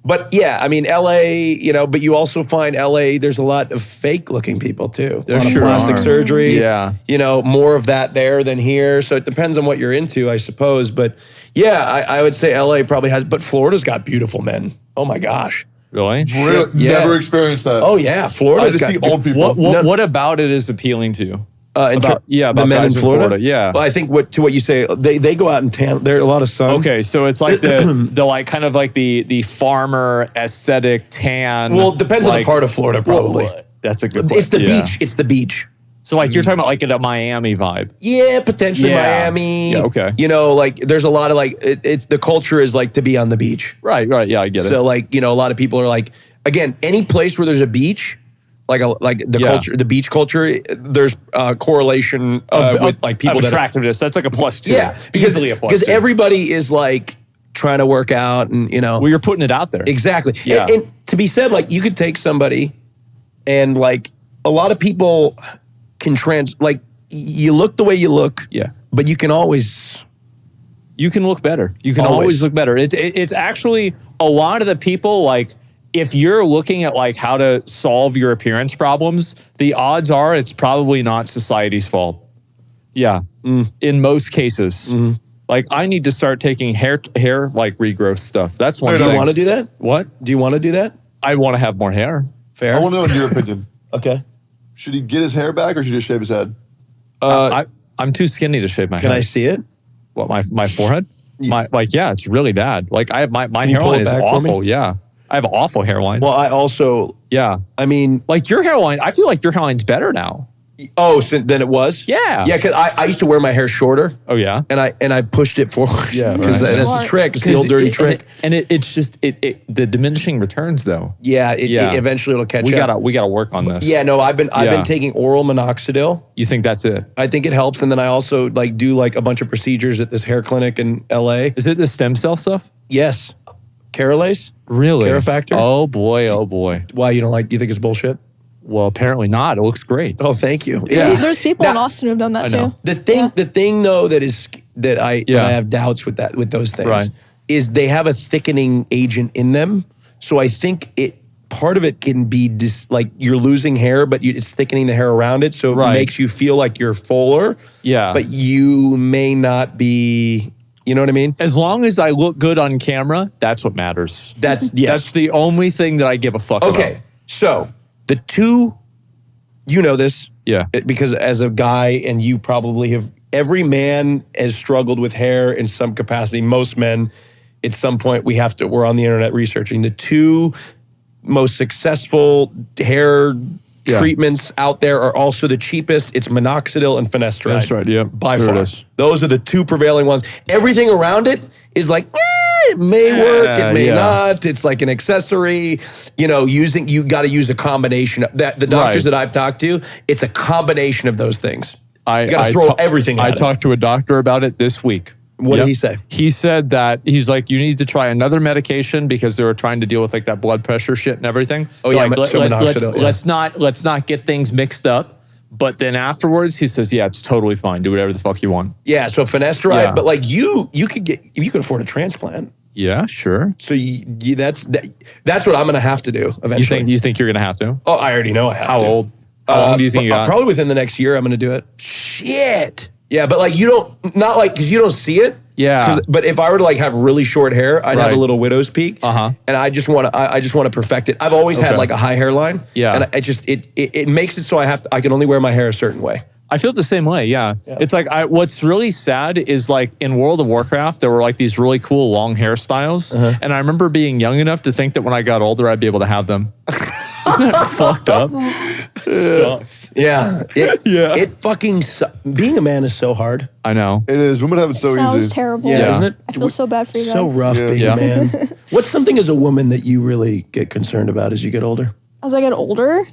D: but yeah, I mean LA, but you also find LA, there's a lot of fake looking people too.
A: There
D: a lot of
A: sure
D: plastic
A: are.
D: surgery.
A: Yeah.
D: More of that there than here. So it depends on what you're into, I suppose. But yeah, I would say LA probably has, but Florida's got beautiful men. Oh my gosh.
A: Really?
C: Really?
D: Yeah.
C: Never experienced that.
D: Oh yeah, Florida's
C: I just see
D: got
C: old people.
A: What about it is appeling to you?
D: about
A: the men
D: guys
A: in Florida. Yeah.
D: Well, I think what you say, they go out and tan. There are a lot of sun.
A: Okay, so it's like the like kind of like the farmer aesthetic tan.
D: Well, it depends on the part of Florida, probably.
A: That's a good.
D: It's the beach. It's the beach.
A: So like you're talking about like a Miami vibe.
D: Yeah, potentially Miami.
A: Yeah, okay.
D: Like there's a lot of like it's the culture is like to be on the beach.
A: Right. Yeah, I get it.
D: So like a lot of people are like, again, any place where there's a beach, like the culture, the beach culture, there's correlation with like people
A: of
D: that
A: attractiveness. That's like a +2.
D: Yeah,
A: easily a +2.
D: Because everybody is like trying to work out and
A: Well, you're putting it out there.
D: Exactly.
A: Yeah.
D: And to be said, like you could take somebody and like a lot of people can you look the way you look.
A: Yeah.
D: But you can always
A: look better. You can always look better. It's actually a lot of the people like if you're looking at like how to solve your appearance problems, the odds are it's probably not society's fault. Yeah. In most cases. Like I need to start taking hair like regrowth stuff. That's one thing.
D: Do you want to do that?
A: What?
D: Do you want to do that?
A: I want to have more hair.
D: Fair.
C: I want to know your opinion.
D: Okay.
C: Should he get his hair back or should he just shave his head?
A: I'm too skinny to shave my head.
D: Can I see it?
A: What, my forehead? Yeah, it's really bad. Like I have my
D: Can you pull
A: hairline
D: it
A: is
D: back for me?
A: awful. Yeah. I have an awful hairline.
D: Well, I also,
A: yeah.
D: I mean,
A: like your hairline, I feel like your hairline's better now.
D: oh, so then it was?
A: Yeah.
D: Yeah, because I used to wear my hair shorter.
A: Oh yeah.
D: And I pushed it forward.
A: Yeah,
D: Because
A: right.
D: that's the trick. It's the old dirty trick.
A: And it's just the diminishing returns though.
D: Yeah, it eventually it'll catch up.
A: We gotta work on this.
D: Yeah, no, I've been taking oral minoxidil.
A: You think that's it?
D: I think it helps, and then I also do a bunch of procedures at this hair clinic in LA.
A: Is it the stem cell stuff?
D: Yes. Keralase?
A: Really?
D: Kerafactor?
A: Oh boy, oh boy.
D: Why, you don't like, you think it's bullshit?
A: Well, apparently not. It looks great.
D: Oh, thank you.
A: Yeah.
B: There's people in Austin who've done that too.
D: The thing though that I have doubts with those things
A: Right.
D: is they have a thickening agent in them. So I think part of it can be like you're losing hair, but it's thickening the hair around it, so it makes you feel like you're fuller.
A: Yeah.
D: But you may not be. You know what I mean?
A: As long as I look good on camera, that's what matters.
D: That's
A: That's the only thing that I give a fuck about.
D: Okay, so the two, you know this.
A: Yeah.
D: Because as a guy, and you probably have, every man has struggled with hair in some capacity. Most men, at some point, we're on the internet researching the two most successful hair treatments out there are also the cheapest. It's minoxidil and finasteride.
A: That's right, yeah.
D: By
A: There it
D: far.
A: is.
D: Those are the two prevailing ones. Everything around it is like, it may work, it may not. It's like an accessory. You got to use a combination. The doctors that I've talked to, it's a combination of those things. You got to throw everything at it.
A: I talked to a doctor about it this week.
D: What did he say?
A: He said that he's like, you need to try another medication because they were trying to deal with like that blood pressure shit and everything.
D: Oh yeah,
A: minoxidil. Let's not get things mixed up. But then afterwards, he says, yeah, it's totally fine. Do whatever the fuck you want.
D: Yeah, so finasteride, but like you could afford a transplant.
A: Yeah, sure.
D: So that's what I'm gonna have to do eventually.
A: You think you're gonna have to?
D: Oh, I already know I have to.
A: How old? How long do you think you got?
D: Probably within the next year, I'm gonna do it.
A: Shit.
D: Yeah, but like because you don't see it.
A: Yeah.
D: But if I were to like have really short hair, I'd have a little widow's peak. And I just want to perfect it. I've always had like a high hairline. Yeah. And it makes it so I can only wear my hair a certain way.
A: I feel the same way, yeah. It's like, what's really sad is like in World of Warcraft, there were like these really cool long hairstyles. And I remember being young enough to think that when I got older, I'd be able to have them. Isn't that fucked up? It sucks.
D: Yeah. It fucking being a man is so hard.
A: I know.
C: It is. Women have it so
B: Sounds
C: easy.
B: terrible.
D: Yeah, isn't it?
B: I feel so bad for you guys.
D: So rough being a man. What's something as a woman that you really get concerned about as you get older?
B: As I get older?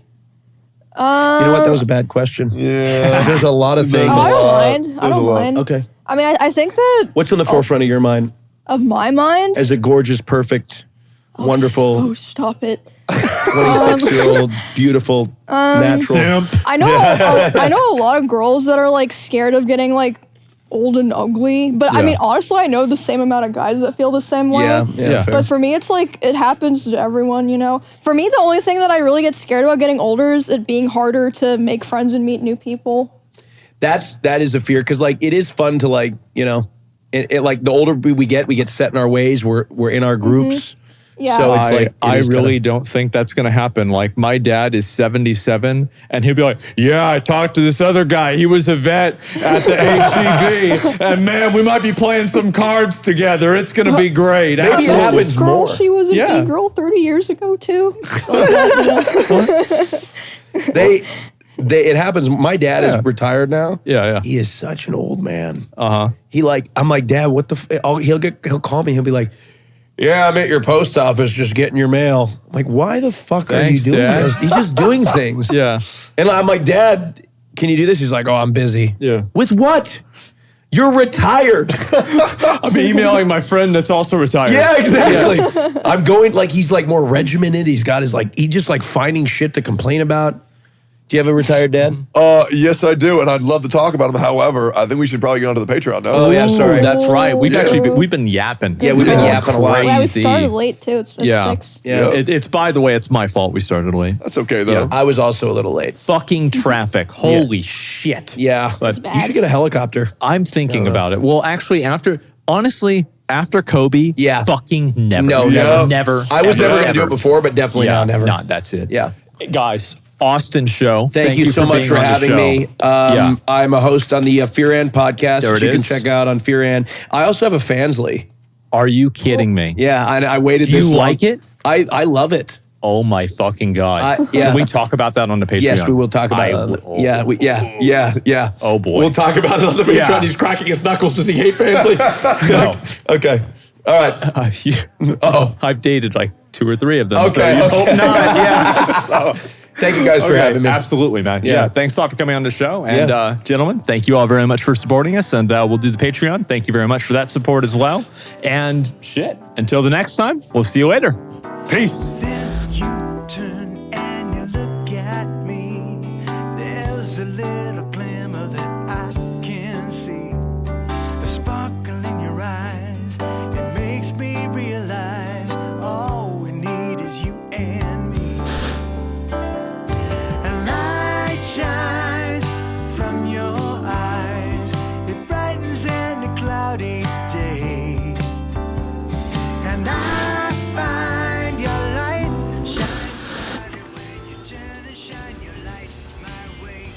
D: You know what? That was a bad question.
C: Yeah.
D: There's a lot of things.
B: I don't mind. I don't mind.
D: Okay.
B: I mean, I think that
D: What's on the forefront of your mind
B: of my mind.
D: as a gorgeous, perfect, wonderful,
B: Oh, stop it.
D: 26-year-old, beautiful, natural?
B: I know a lot of girls that are like scared of getting like old and ugly, but I mean, honestly, I know the same amount of guys that feel the same way.
D: Yeah. Fair.
B: But for me, it's like it happens to everyone, you know. For me, the only thing that I really get scared about getting older is it being harder to make friends and meet new people.
D: That is a fear, because like it is fun to like, it like the older we get set in our ways. We're in our groups.
B: Yeah.
D: So it's like
A: I really don't think that's going to happen. Like my dad is 77 and he'll be like, yeah, I talked to this other guy. He was a vet at the HEB and man, we might be playing some cards together. It's going to be great.
D: Maybe it happens
B: This girl,
D: more.
B: she was an e-girl 30 years ago too.
D: It happens. My dad is retired now.
A: Yeah.
D: He is such an old man. I'm like, Dad, what the? He'll call me. He'll be like, yeah, I'm at your post office just getting your mail. I'm like, why the fuck
A: Thanks,
D: are you doing
A: Dad.
D: this? He's just doing things.
A: Yeah.
D: And I'm like, Dad, can you do this? He's like, oh, I'm busy.
A: Yeah.
D: With what? You're retired.
A: I'm emailing my friend that's also retired.
D: Yeah, exactly. I'm going, like, he's like more regimented. He's got his he's just like finding shit to complain about. Do you have a retired dad?
C: Yes, I do, and I'd love to talk about him. However, I think we should probably get onto the Patreon now.
D: Oh, yeah, sorry.
A: That's right. We've been yapping.
D: Yeah, we've been yapping a lot.
B: Yeah, we started late too. It's 6.
D: Yeah.
A: It's by the way, it's my fault we started late.
C: That's okay, though.
D: I was also a little late.
A: Fucking traffic. Holy shit.
D: Yeah.
A: But
D: You should get a helicopter.
A: I'm thinking about it. Well, actually, after Kobe, fucking never.
D: No,
A: never.
D: I was
A: ever,
D: never going to do
A: ever.
D: it before, but definitely now, never.
A: No, that's it.
D: Yeah.
A: Guys, AustinShow.
D: Thank you so much for having me. I'm a host on the Fearan podcast, which you can check out on Fearan. I also have a Fansly.
A: Are you kidding me?
D: Yeah, I waited
A: Do
D: this long.
A: you like it?
D: I love it.
A: Oh my fucking God.
D: Yeah.
A: Can we talk about that on the Patreon?
D: Yes, we will talk about it. Yeah.
A: Oh boy.
D: We'll talk about it on the Patreon.
A: Yeah.
D: He's cracking his knuckles. Does he hate Fansly?
A: No.
D: Okay. All right.
A: I've dated like 2 or 3 of them.
D: Okay.
A: So you hope not. Yeah. So,
D: thank you guys for having me.
A: Absolutely, man. Yeah. Thanks a lot for coming on the show. And gentlemen, thank you all very much for supporting us. And we'll do the Patreon. Thank you very much for that support as well. And shit, until the next time, we'll see you later. Peace.
I: Then you turn and you look at me. There's a little glimmer that I can see. The sparkle in your eyes, it makes me realize all we need is you and me. A light shines from your eyes, it brightens any cloudy day. And I find your light shine brighter when you turn and shine your light my way.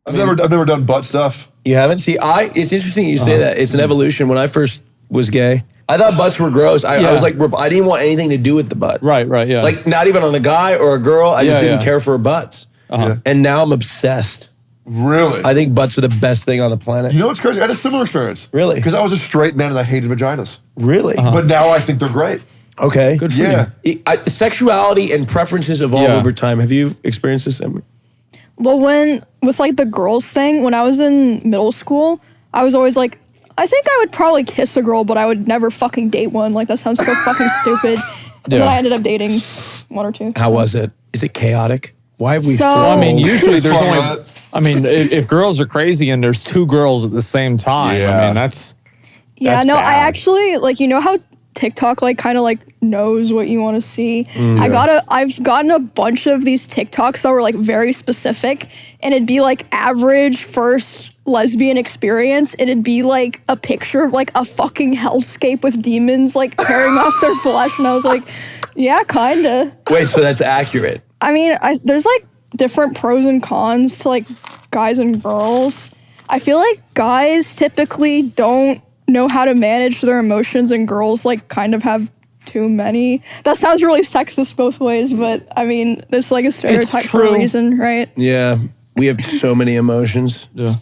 C: I've never done butt stuff.
D: You haven't? See, it's interesting you say that. It's an evolution. When I first was gay, I thought butts were gross. I was like, I didn't want anything to do with the butt.
A: Right, yeah.
D: Like, not even on a guy or a girl. I just didn't care for butts. And now I'm obsessed.
C: Really?
D: I think butts are the best thing on the planet.
C: You know what's crazy? I had a similar experience.
D: Really?
C: Because I was a straight man and I hated vaginas.
D: Really?
C: But now I think they're great.
D: Okay.
A: Good for you.
D: Sexuality and preferences evolve over time. Have you experienced this, Emery?
B: Well, with like the girls thing, when I was in middle school, I was always like, I think I would probably kiss a girl, but I would never fucking date one. Like, that sounds so fucking stupid. And then I ended up dating 1 or 2.
D: How was it? Is it chaotic? Why have we?
A: I mean, usually there's only. I mean, if girls are crazy and there's 2 girls at the same time, I mean that's.
B: Yeah,
A: that's
B: no,
A: bad.
B: I actually like, you know how TikTok like kind of like knows what you want to see. I've gotten a bunch of these TikToks that were like very specific, and it'd be like average first lesbian experience. It'd be like a picture of like a fucking hellscape with demons like tearing off their flesh, and I was like, yeah, kinda.
D: Wait, so that's accurate?
B: I mean, there's like different pros and cons to like guys and girls. I feel like guys typically don't know how to manage their emotions, and girls like kind of have too many. That sounds really sexist both ways, but I mean, it's like a stereotype for a reason, right?
D: Yeah, we have so many emotions.
A: Yeah.